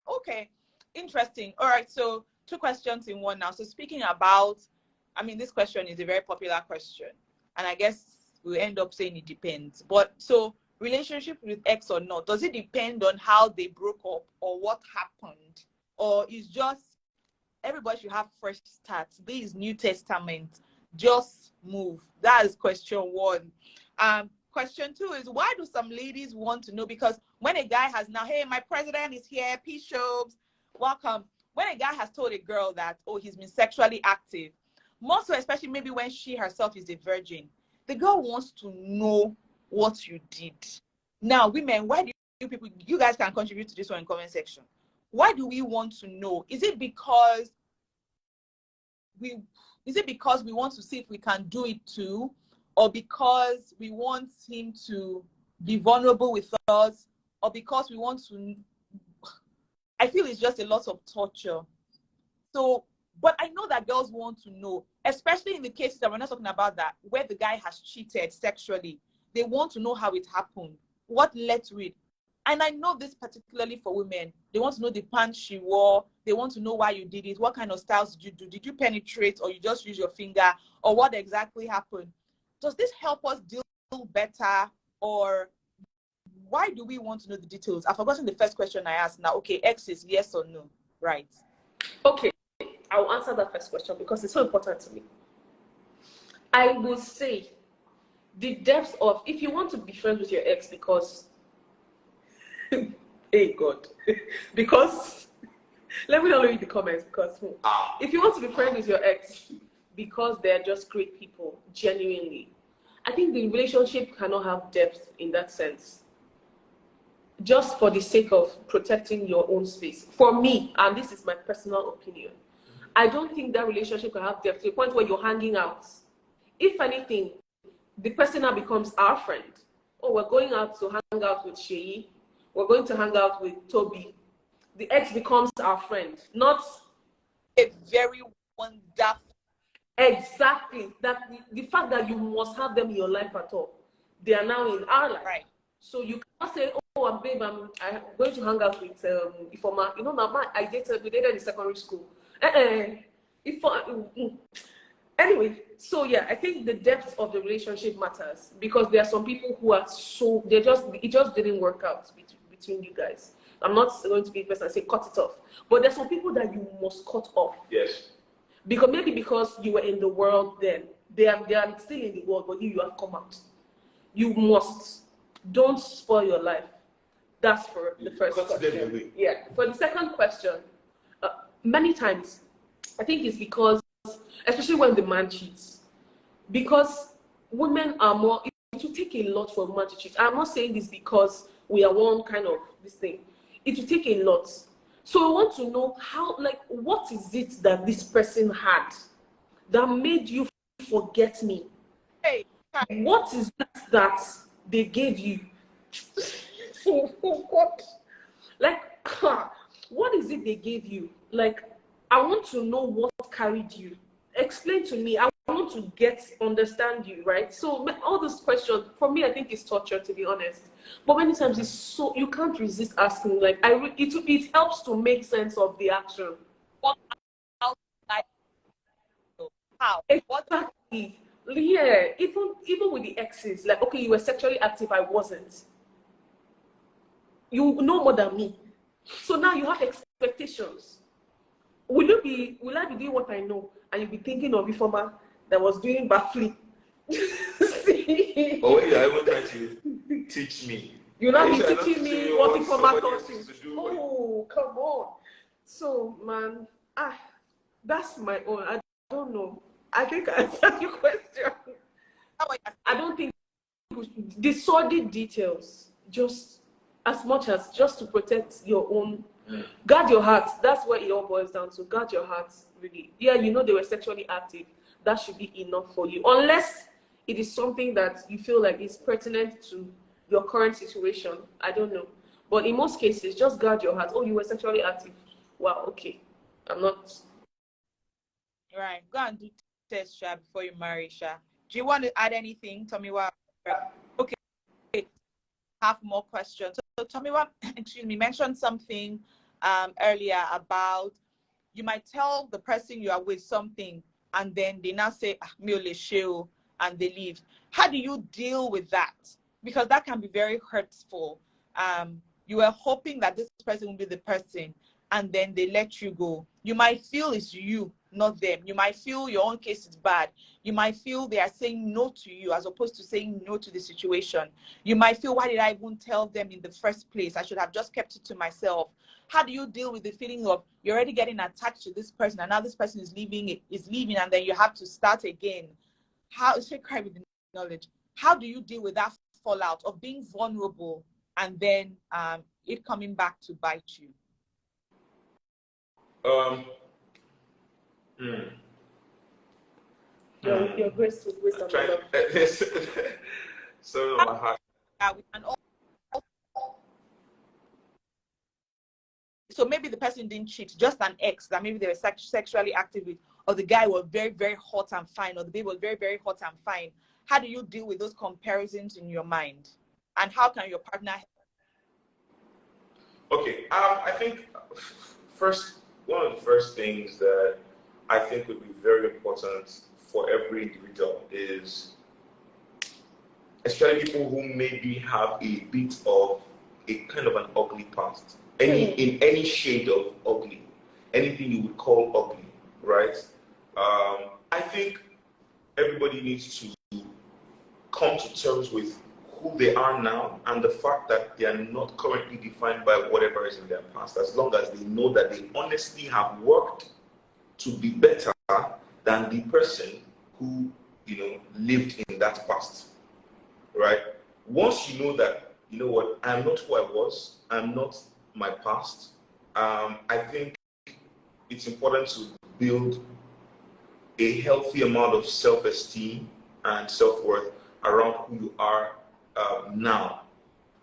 Okay. Interesting. All right. So 2 questions in one now. So speaking about, this question is a very popular question. And I guess we'll end up saying it depends. But so relationship with ex or not, does it depend on how they broke up or what happened? Or is just everybody should have fresh starts? This is New Testament. Just move. That is question 1. Question 2 is, why do some ladies want to know? Because when a guy has now, hey, my president is here, peace shows, welcome. When a guy has told a girl that, oh, he's been sexually active, more so especially maybe when she herself is a virgin, the girl wants to know what you did. Now, women, why do you guys can contribute to this one in comment section. Why do we want to know? Is it because we want to see if we can do it too? Or because we want him to be vulnerable with us? Or because we want to... I feel it's just a lot of torture. So, but I know that girls want to know, especially in the cases that we're not talking about that, where the guy has cheated sexually. They want to know how it happened, what led to it. And I know this particularly for women. They want to know the pants she wore. They want to know why you did it. What kind of styles did you do? Did you penetrate or you just use your finger? Or what exactly happened? Does this help us deal better? Or why do we want to know the details? I've forgotten the first question I asked now. Okay, X is yes or no, right? Okay, I'll answer that first question because it's so important to me. I will say the depth of, if you want to be friends with your ex because, hey God, because, let me not read the comments because if you want to be friends with your ex because they're just great people, genuinely, I think the relationship cannot have depth in that sense. Just for the sake of protecting your own space. For me, and this is my personal opinion, I don't think that relationship can have depth to the point where you're hanging out. If anything, the person now becomes our friend. Oh, we're going out to hang out with Sheyi. We're going to hang out with Toby. The ex becomes our friend, not a very wonderful. Exactly. That the fact that you must have them in your life at all. They are now in our life. Right. So you can't say, oh, babe, I'm going to hang out with Ifoma. You know, we dated in secondary school. Anyway, so yeah, I think the depth of the relationship matters because there are some people who are it just didn't work out between you guys. I'm not going to be the person and say cut it off, but there's some people that you must cut off. Yes. Because you were in the world then, they are still in the world, but you have come out. You must. Don't spoil your life. That's for the first question. Yeah. For the second question, many times, I think it's because, especially when the man cheats, because women are more, it will take a lot for a man to cheat. I'm not saying this because we are one kind of this thing. It will take a lot. So I want to know how, like, what is it that this person had that made you forget me? Hey, What is it that they gave you? What? Like, what is it they gave you? Like, I want to know what carried you. Explain to me. I want to understand you, right? So all those questions, for me, I think it's torture, to be honest. But many times it's so, you can't resist asking. Like, it helps to make sense of the action. what else like how? What? Exactly. Yeah, even with the exes, like, okay, you were sexually active, I wasn't. You know more than me. So now you have expectations. Will I be doing what I know and you'll be thinking of Ifoma that was doing backflip? See? But when you are even trying to teach me, You'll not be are not teaching teaching me me what what Ifoma somebody taught else you. used to do. Oh, come on. So, man, that's my own. I don't know. I think I answered your question. How are you I don't think the sordid details, just as much as just to protect your own, guard your heart. That's what it all boils down to. Guard your heart, really. Yeah, you know they were sexually active. That should be enough for you, unless it is something that you feel like is pertinent to your current situation. I don't know, but in most cases, just guard your heart. Oh, you were sexually active. Wow, okay, I'm not. right? Go and do test, Sha, before you marry, Sha. Do you want to add anything? Tell me what. Okay, have more questions. So tell me what. Excuse me. Mention something earlier about you might tell the person you are with something, and then they now say "mi ò lè ṣe o," and they leave. How do you deal with that? Because that can be very hurtful. You were hoping that this person will be the person, and then they let you go. You might feel it's you, not them. You might feel your own case is bad. You might feel they are saying no to you as opposed to saying no to the situation. You might feel, why did I even tell them in the first place? I should have just kept it to myself. How do you deal with the feeling of you're already getting attached to this person, and now this person is leaving, and then you have to start again? How should cry with the knowledge? How do you deal with that fallout of being vulnerable and then it coming back to bite you? Your grace with wisdom. So my heart. We can all, so maybe the person didn't cheat, just an ex that maybe they were sexually active with, or the guy was very, very hot and fine, or the baby was very, very hot and fine. How do you deal with those comparisons in your mind? And how can your partner help? Okay, I think one of the first things that I think would be very important for every individual is, especially people who maybe have a bit of a kind of an ugly past, in any shade of ugly, anything you would call ugly, right? I think everybody needs to come to terms with who they are now and the fact that they are not currently defined by whatever is in their past, as long as they know that they honestly have worked to be better than the person who lived in that past, right? Once you know that, you know what, I'm not who I was, I'm not my past, I think it's important to build a healthy amount of self-esteem and self-worth around who you are now.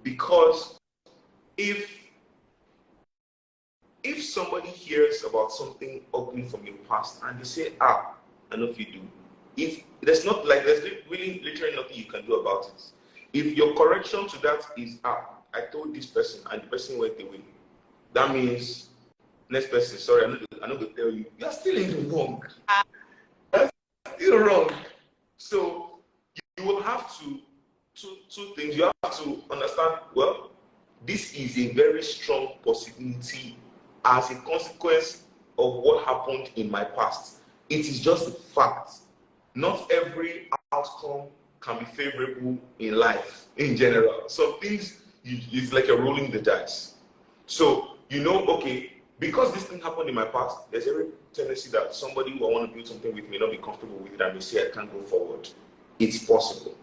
Because if somebody hears about something ugly from your past and they say, I know if you do, if there's really literally nothing you can do about it. If your correction to that is, I told this person and the person went away, that means next person, sorry, I'm not going to tell you, you're still in the wrong. You're still wrong. So you will have to, two things. You have to understand, well, this is a very strong possibility as a consequence of what happened in my past. It is just a fact. Not every outcome can be favorable in life in general. Some things, it's like you're rolling the dice. So, okay, because this thing happened in my past, there's every tendency that somebody who I want to build something with may not be comfortable with it and may say I can't go forward. It's possible.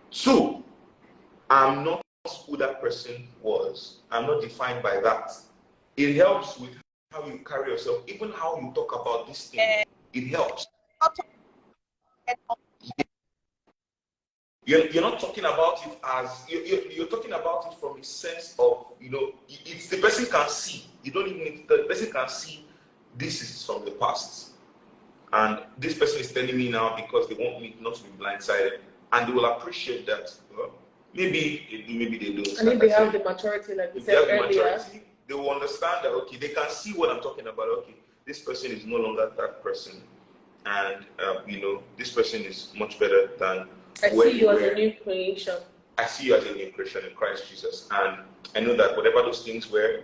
Two, I'm not who that person was. I'm not defined by that. It helps with how you carry yourself, even how you talk about this thing, it helps. You're not talking about it as you're talking about it from a sense of, it's the person can see. You don't even need the person can see this is from the past, and this person is telling me now because they want me not to be blindsided, and they will appreciate that. Well, maybe they don't. And if they have the maturity, like we said earlier, they will understand that, okay, they can see what I'm talking about. Okay, this person is no longer that person, and this person is much better than. I see you as a new creation. I see you as a new creation in Christ Jesus, and I know that whatever those things were,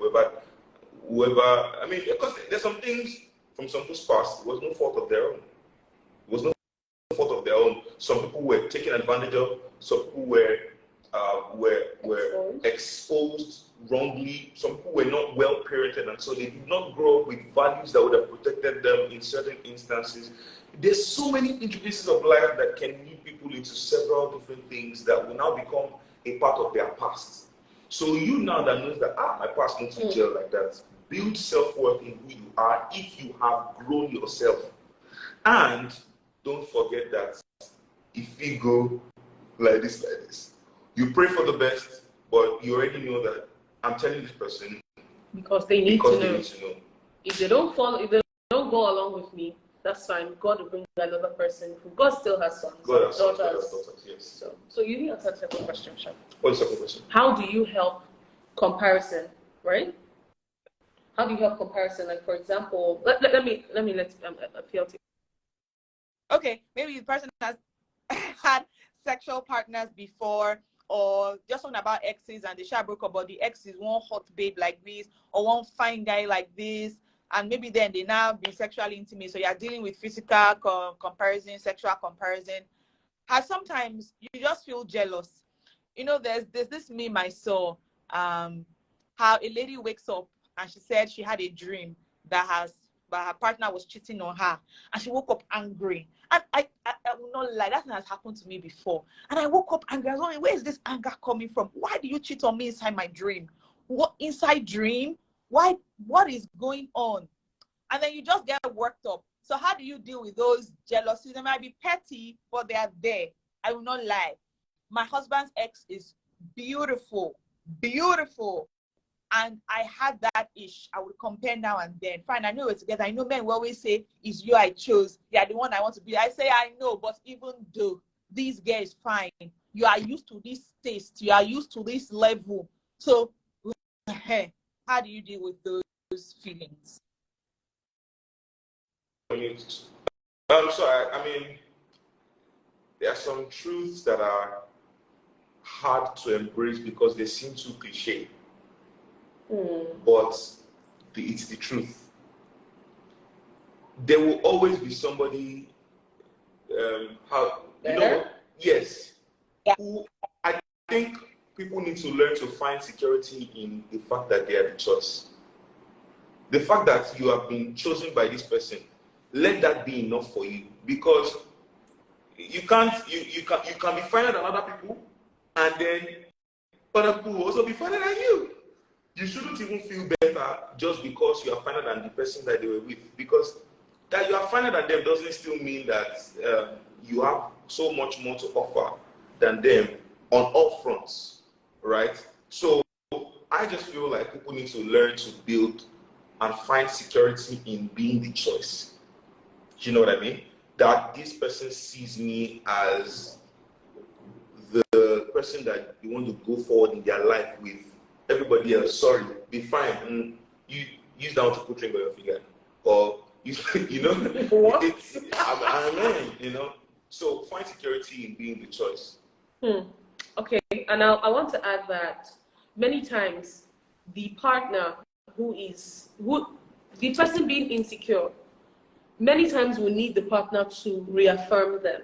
whoever, I mean, because there's some things from some people's past, it was no fault of their own. It was no fault of their own. Some people were taken advantage of. Some people were exposed wrongly. Some people were not well parented, and so they did not grow up with values that would have protected them in certain instances. There's so many intricacies of life that can lead people into several different things that will now become a part of their past. So you now that knows that my past needs to gel like that, build self-worth in who you are if you have grown yourself. And don't forget that if you go like this, you pray for the best, but you already know that I'm telling this person because they need to know. If they don't go along with me, that's fine. God will bring another person who God still has sons. God has daughters, yes. So you need to answer the second question, Sean. What's the second question? How do you help comparison, right? How do you help comparison? Like, for example, let me appeal to you. Okay, maybe the person has had sexual partners before, or just talking about exes and they shall broke up, but the ex is one hot babe like this, or one fine guy like this, and maybe then they now be sexually intimate. So you're dealing with physical comparison, sexual comparison. How sometimes you just feel jealous. There's this meme I saw, how a lady wakes up and she said she had a dream that her partner was cheating on her, and she woke up angry. And I will not lie, that thing has happened to me before. And I woke up angry. I was wondering, where is this anger coming from? Why do you cheat on me inside my dream? What inside dream? Why? What is going on? And then you just get worked up. So how do you deal with those jealousies? They might be petty, but they are there. I will not lie. My husband's ex is beautiful, beautiful. And I had that ish. I would compare now and then. Fine, I know we're together. I know men will always say, it's you I chose. You're the one I want to be. I say, I know, but even though this girl is fine, you are used to this taste. You are used to this level. So, how do you deal with those feelings? I mean, there are some truths that are hard to embrace because they seem too cliche. But it's the truth. There will always be somebody, yes. Yeah. Who I think people need to learn to find security in the fact that they are the choice. The fact that you have been chosen by this person, let that be enough for you, because you can be finer than other people, and then other people will also be finer than you. You shouldn't even feel better just because you are finer than the person that they were with, because that you are finer than them doesn't still mean that you have so much more to offer than them on all fronts, right? So I just feel like people need to learn to build and find security in being the choice. Do you know what I mean? That this person sees me as the person that you want to go forward in their life with. Everybody else, sorry, be fine. You use that to put ring on your finger, or What? It's amen. So find security in being the choice. Okay, and I want to add that many times the partner the person being insecure, many times will need the partner to reaffirm them.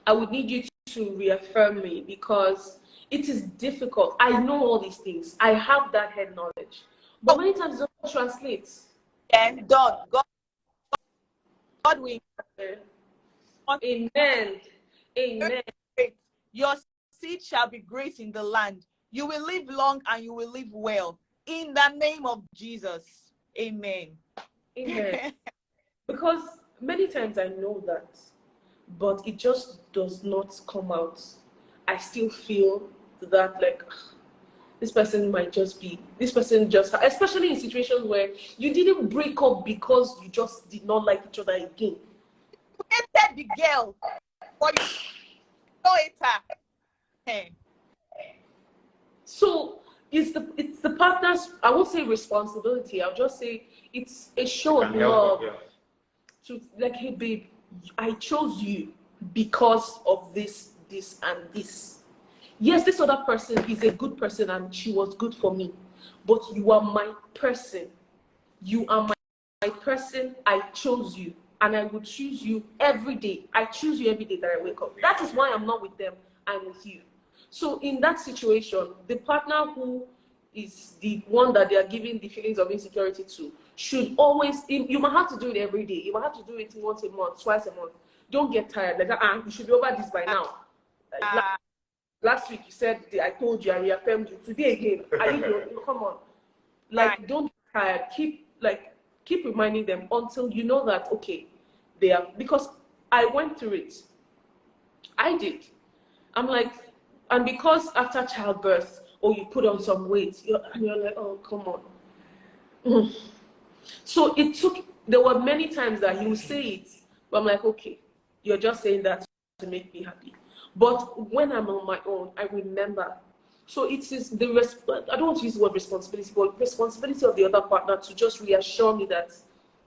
I would need you to reaffirm me, because it is difficult. I know all these things. I have that head knowledge. But many times it don't translate. And God will. Amen. Amen. Your seed shall be great in the land. You will live long and you will live well. In the name of Jesus. Amen. Amen. Because many times I know that, but it just does not come out. I still feel that, like, this person might just be, this person just, especially in situations where you didn't break up because you just did not like each other again. You hated the girl, but you know it. Hey. So it's the partner's, I won't say responsibility, I'll just say it's a show of love to, like, hey babe, I chose you because of this, and this. Yes, this other person is a good person and she was good for me, but you are my person. You are my person. I chose you, and I will choose you every day. I choose you every day that I wake up. That is why I'm not with them, I'm with you. So in that situation, the partner who is the one that they are giving the feelings of insecurity to should always, you might have to do it every day. You might have to do it once a month, twice a month. Don't get tired. Like, you should be over this by now. Last week you said, I told you, I reaffirmed you. Today again, are you doing? Come on. Like, don't get tired. Keep reminding them until you know that, okay, they are, because I went through it. I did. I'm like, and because after childbirth, or you put on some weight, and you're like, oh, come on. So there were many times that he would say it, but I'm like, okay, you're just saying that to make me happy. But when I'm on my own, I remember. So it is I don't want to use the word responsibility, but responsibility of the other partner to just reassure me that,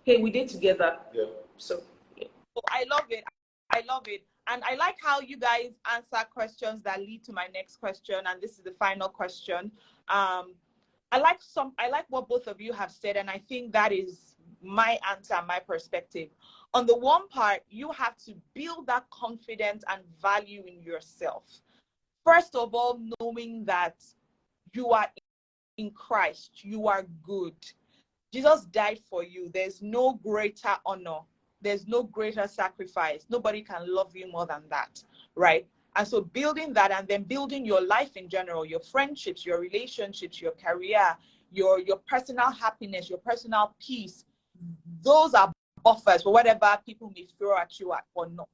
hey, we did together. Yeah. So, yeah. Oh, I love it. I love it. And I like how you guys answer questions that lead to my next question. And this is the final question. I like what both of you have said. And I think that is my answer, my perspective. On the one part, you have to build that confidence and value in yourself. First of all, knowing that you are in Christ, you are good. Jesus died for you. There's no greater honor. There's no greater sacrifice. Nobody can love you more than that, right? And so building that, and then building your life in general, your friendships, your relationships, your career, your personal happiness, your personal peace, those are buffers for whatever people may throw at you or not.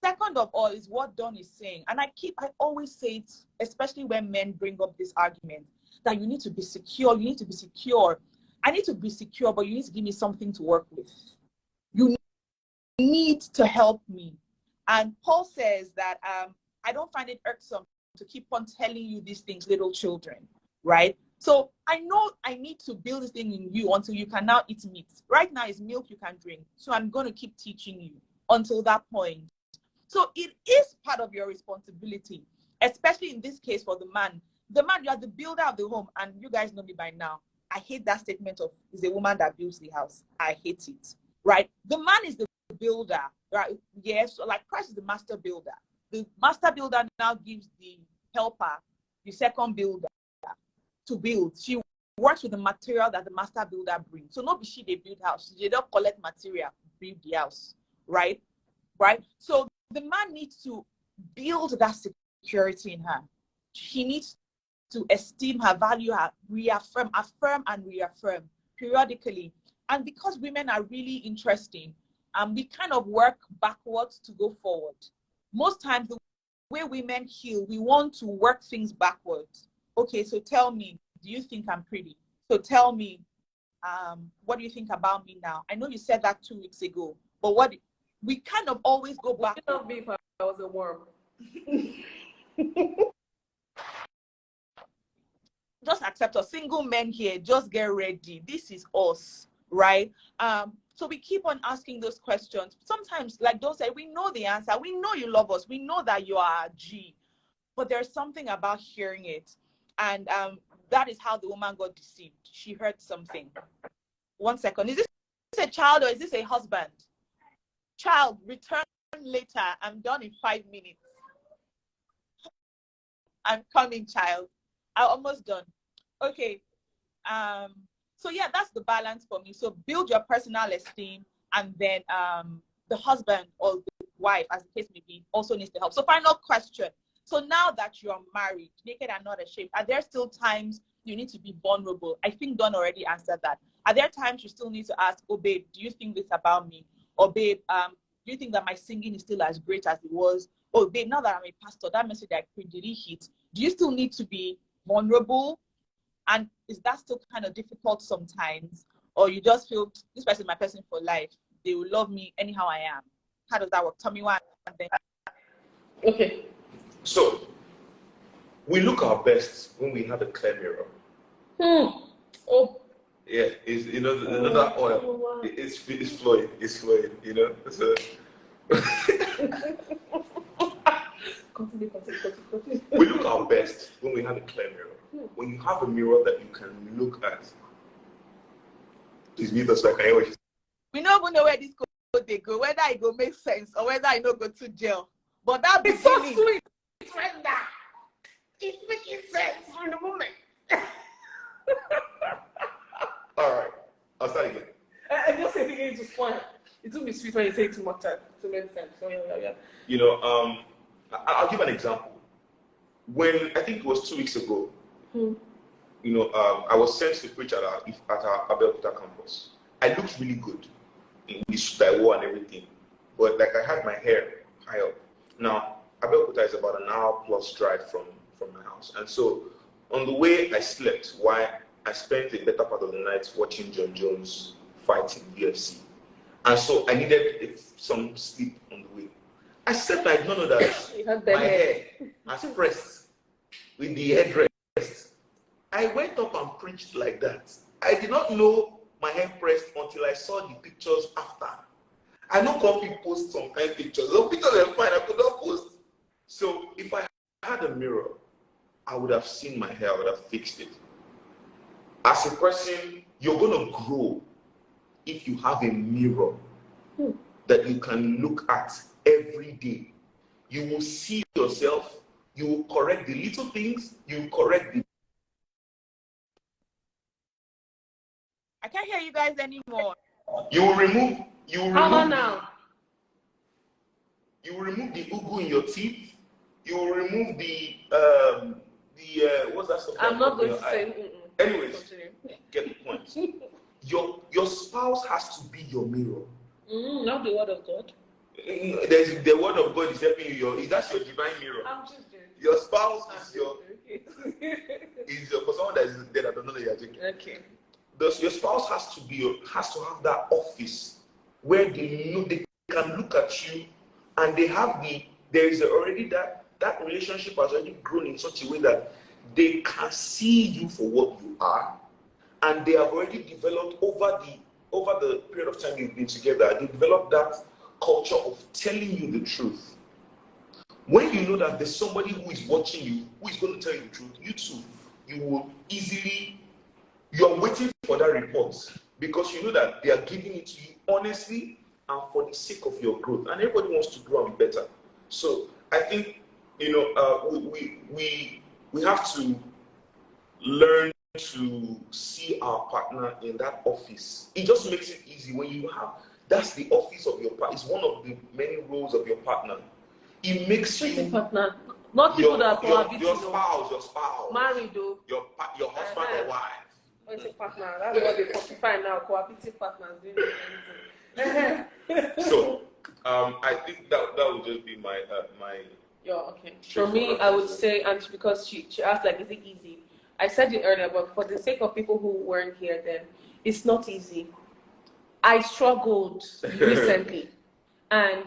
Second of all is what Don is saying. And I always say it, especially when men bring up this argument, that you need to be secure. You need to be secure. I need to be secure, but you need to give me something to work with. You need to help me. And Paul says that I don't find it irksome to keep on telling you these things, little children, right? So I know I need to build this thing in you until you can now eat meat. Right now is milk you can drink. So I'm going to keep teaching you until that point. So it is part of your responsibility, especially in this case for the man. The man, you are the builder of the home, and you guys know me by now. I hate that statement of, is a woman that builds the house. I hate it, right? The man is the builder, right? Yes, so like Christ is the master builder. The master builder now gives the helper, the second builder, to build. She works with the material that the master builder brings. So not be she they build house. They don't collect material, build the house, right? Right? So the man needs to build that security in her. He needs to esteem her, value her, affirm and reaffirm periodically. And because women are really interesting, we kind of work backwards to go forward. Most times, the way women heal, we want to work things backwards. Okay, so tell me, do you think I'm pretty? So tell me, what do you think about me now? I know you said that 2 weeks ago, but we kind of always go back. You know me if I was a worm. Just accept us. Single men here, just get ready. This is us, right? So we keep on asking those questions. Sometimes, like don't say, we know the answer. We know you love us. We know that you are a G. But there's something about hearing it. And that is how the woman got deceived. She heard something. 1 second. Is this a child or is this a husband? Child, return later. I'm done in 5 minutes. I'm coming, child. I'm almost done. Okay. So yeah, that's the balance for me. So build your personal esteem, and then the husband or the wife, as the case may be, also needs to help. So final question. So now that you're married, naked and not ashamed, are there still times you need to be vulnerable? I think Don already answered that. Are there times you still need to ask, oh babe, do you think this about me? Or babe, do you think that my singing is still as great as it was? Oh babe, now that I'm a pastor, that message I preached, did it hit? Do you still need to be vulnerable? And is that still kind of difficult sometimes? Or you just feel, this person is my person for life. They will love me anyhow I am. How does that work? Tell me why. Okay. So, we look our best when we have a clear mirror. Oh. Yeah, it's, you know, another oil. Wow. It's flowing. It's flowing, you know. So, Continue. we look our best when we have a clear mirror. When you have a mirror that you can look at. Please mute us so I can hear what you say. We don't even know where this code they go, whether it go make sense or whether I don't go to jail. But that It's so sweet. It's right there. It's making sense in the moment. All right, I'll start again. I just say it again to fun. It will be sweet when you say it too much time. Too many times. So yeah. You know, I'll give an example. When I think it was 2 weeks ago, you know, I was sent to preach at our Abeokuta campus. I looked really good in the suit I wore and everything, but like I had my hair high up. Now, Abeokuta is about an hour plus drive from my house, and so on the way I slept while I spent the better part of the night watching John Jones fight in UFC, and so I needed some sleep on the way. I slept. I did not know that my hair has pressed with the headrest. I went up and preached like that. I did not know my hair pressed until I saw the pictures after. I know coffee post some kind of pictures. Those pictures are fine. I could not post. So if I had a mirror, I would have seen my hair. I would have fixed it. As a person, you're going to grow if you have a mirror that you can look at every day. You will see yourself. You will correct the little things. You will correct the. I can't hear you guys anymore. You will remove. How about now? You will remove the ugu in your teeth. You will remove the what's that stuff? I'm not going to say. Anyways, get the point. Your spouse has to be your mirror. Not the word of God. There's the word of God is helping you. That's your divine mirror. I'm just joking. Your spouse is your for someone that is dead. I don't know that you're joking. Okay. Your spouse has to have that office where they can look at you, and there is already that relationship has already grown in such a way that they can see you for what you are, and they have already developed over the period of time you've been together. They developed that culture of telling you the truth. When you know that there's somebody who is watching you, who is going to tell you the truth, you too, you're waiting for that report because you know that they are giving it to you honestly and for the sake of your growth. And everybody wants to grow and be better. So I think, you know, we have to learn to see our partner in that office. It just makes it easy when you have, that's the office of your partner. It's one of the many roles of your partner. It makes you partner. Not people that are your spouse, married though. Your husband or wife. It's a partner. That's what they fortify now. Cohabiting partners doing anything. So, I think that would just be my Yeah, okay. For me, I would say, and because she asked like, is it easy? I said it earlier, but for the sake of people who weren't here then, it's not easy. I struggled recently, and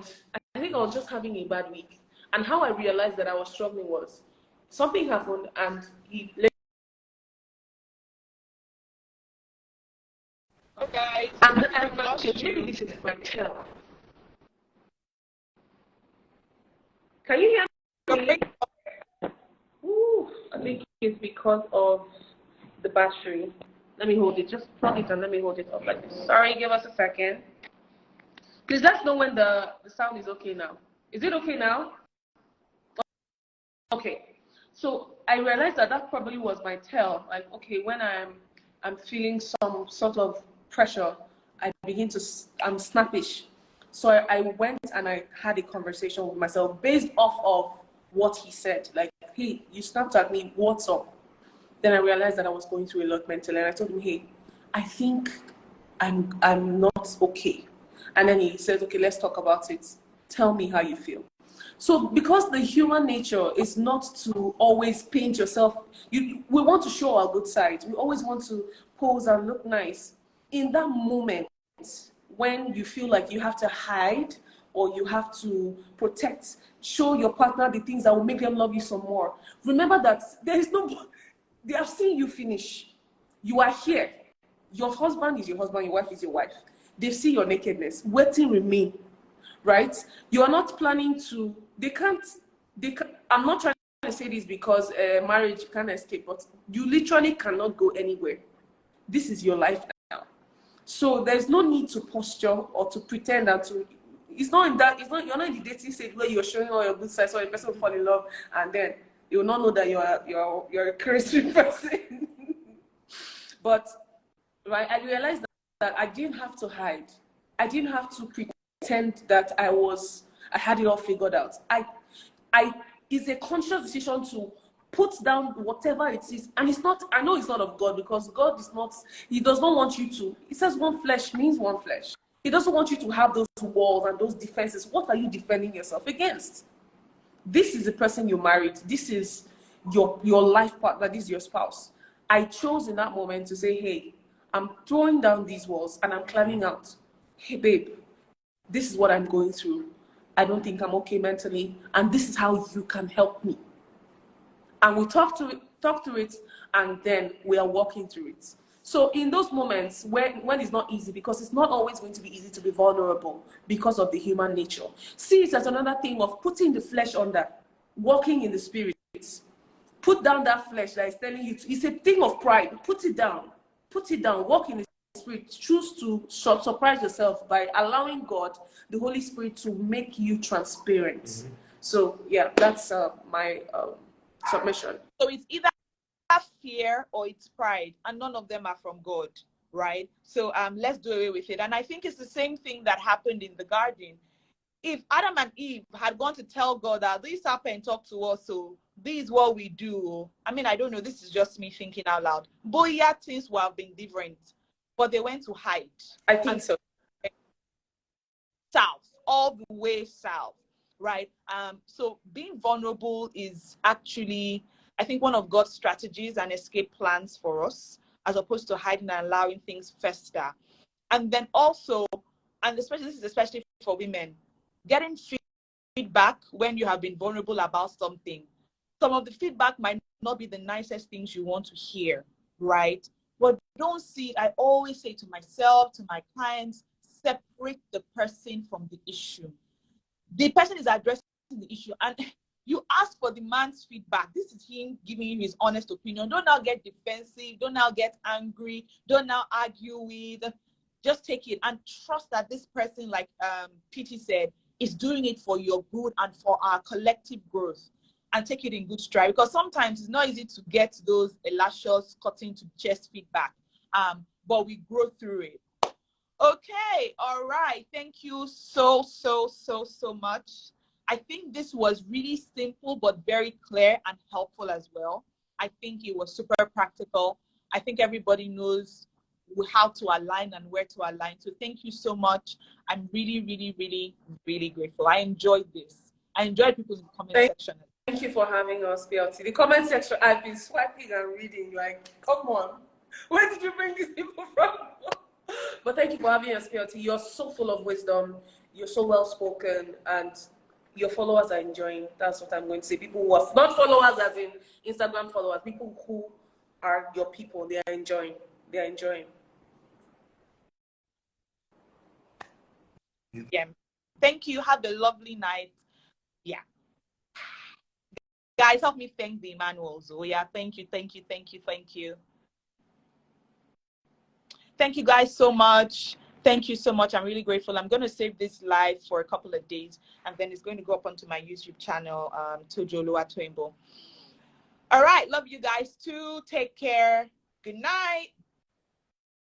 I think I was just having a bad week. And how I realized that I was struggling was something happened, and he. Okay. I'm not sure. Maybe this is my tail. Can you hear me? Ooh, I think it's because of the battery. Let me hold it. Just plug it and let me hold it up like this. Sorry, give us a second. Please let us know when the sound is okay now. Is it okay now? Okay. So I realized that probably was my tell. Like, okay, when I'm feeling some sort of pressure, I'm snappish. So I went and I had a conversation with myself based off of what he said. Like, hey, you snapped at me, what's up? Then I realized that I was going through a lot mentally, and I told him, hey, I think I'm not okay. And then he says, okay, let's talk about it. Tell me how you feel. So because the human nature is not to always paint yourself, we want to show our good side. We always want to pose and look nice. In that moment, when you feel like you have to hide or you have to protect, show your partner the things that will make them love you some more. Remember that there is no, they have seen you finish. You are here. Your husband is your husband, your wife is your wife. They see your nakedness. Waiting remain, right? You are not planning to, I'm not trying to say this because marriage can't escape, but you literally cannot go anywhere. This is your life now. So there's no need to posture or to pretend and to, it's not in that, it's not, you're not in the dating stage where you're showing all your good sides so a person will fall in love and then you will not know that you're a crazy person. But right, I realized that I didn't have to hide. I didn't have to pretend that I had it all figured out. It's a conscious decision to put down whatever it is. And it's not, I know it's not of God, because God is not, he does not want you to, he says one flesh means one flesh. He doesn't want you to have those walls and those defenses. What are you defending yourself against? This is the person you married. This is your life partner. This is your spouse. I chose in that moment to say, hey, I'm throwing down these walls and I'm climbing out. Hey, babe, this is what I'm going through. I don't think I'm okay mentally, and this is how you can help me. And we talk to it, and then we are walking through it. So in those moments when it's not easy, because it's not always going to be easy to be vulnerable because of the human nature, see it as another thing of putting the flesh under, walking in the spirit. Put down that flesh that is telling you, it's a thing of pride. Put it down, walk in the spirit. Choose to surprise yourself by allowing God, the Holy Spirit, to make you transparent. Mm-hmm. So yeah, that's my submission. So it's either fear or it's pride, and none of them are from God, right? So let's do away with it. And I think it's the same thing that happened in the garden. If Adam and Eve had gone to tell God that this serpent talked to us, so this is what we do. I mean, I don't know, this is just me thinking out loud. But yeah, things would have been different. But they went to hide. I think so. South, all the way south, right? So being vulnerable is actually, I think, one of God's strategies and escape plans for us, as opposed to hiding and allowing things fester. And then also, and especially this is especially for women, getting feedback when you have been vulnerable about something. Some of the feedback might not be the nicest things you want to hear, right? But don't see, I always say to myself, to my clients, separate the person from the issue. The person is addressing the issue, and you ask for the man's feedback. This is him giving you his honest opinion. Don't now get defensive. Don't now get angry. Don't now argue with. Just take it and trust that this person, like PT said, is doing it for your good and for our collective growth. And take it in good stride, because sometimes it's not easy to get those luscious cutting to chest feedback, but we grow through it. Okay, all right, thank you so much. I think this was really simple but very clear and helpful as well. I think it was super practical. I think everybody knows how to align and where to align. So thank you so much. I'm really grateful. I enjoyed this. I enjoyed people's comment section. Thank you for having us, BLT. The comment section, I've been swiping and reading, like, come on, where did you bring these people from? But thank you for having us, BLT. You're so full of wisdom. You're so well spoken, and your followers are enjoying. That's what I'm going to say. People who are not followers, as in Instagram followers, people who are your people, they are enjoying. They are enjoying. Yeah. Thank you. Have a lovely night. Yeah. Guys, help me thank the Emmanuels. Oh yeah, thank you. Thank you guys so much. Thank you so much. I'm really grateful. I'm going to save this live for a couple of days, and then it's going to go up onto my YouTube channel, Tojolo Atoimbo. All right, love you guys too. Take care. Good night.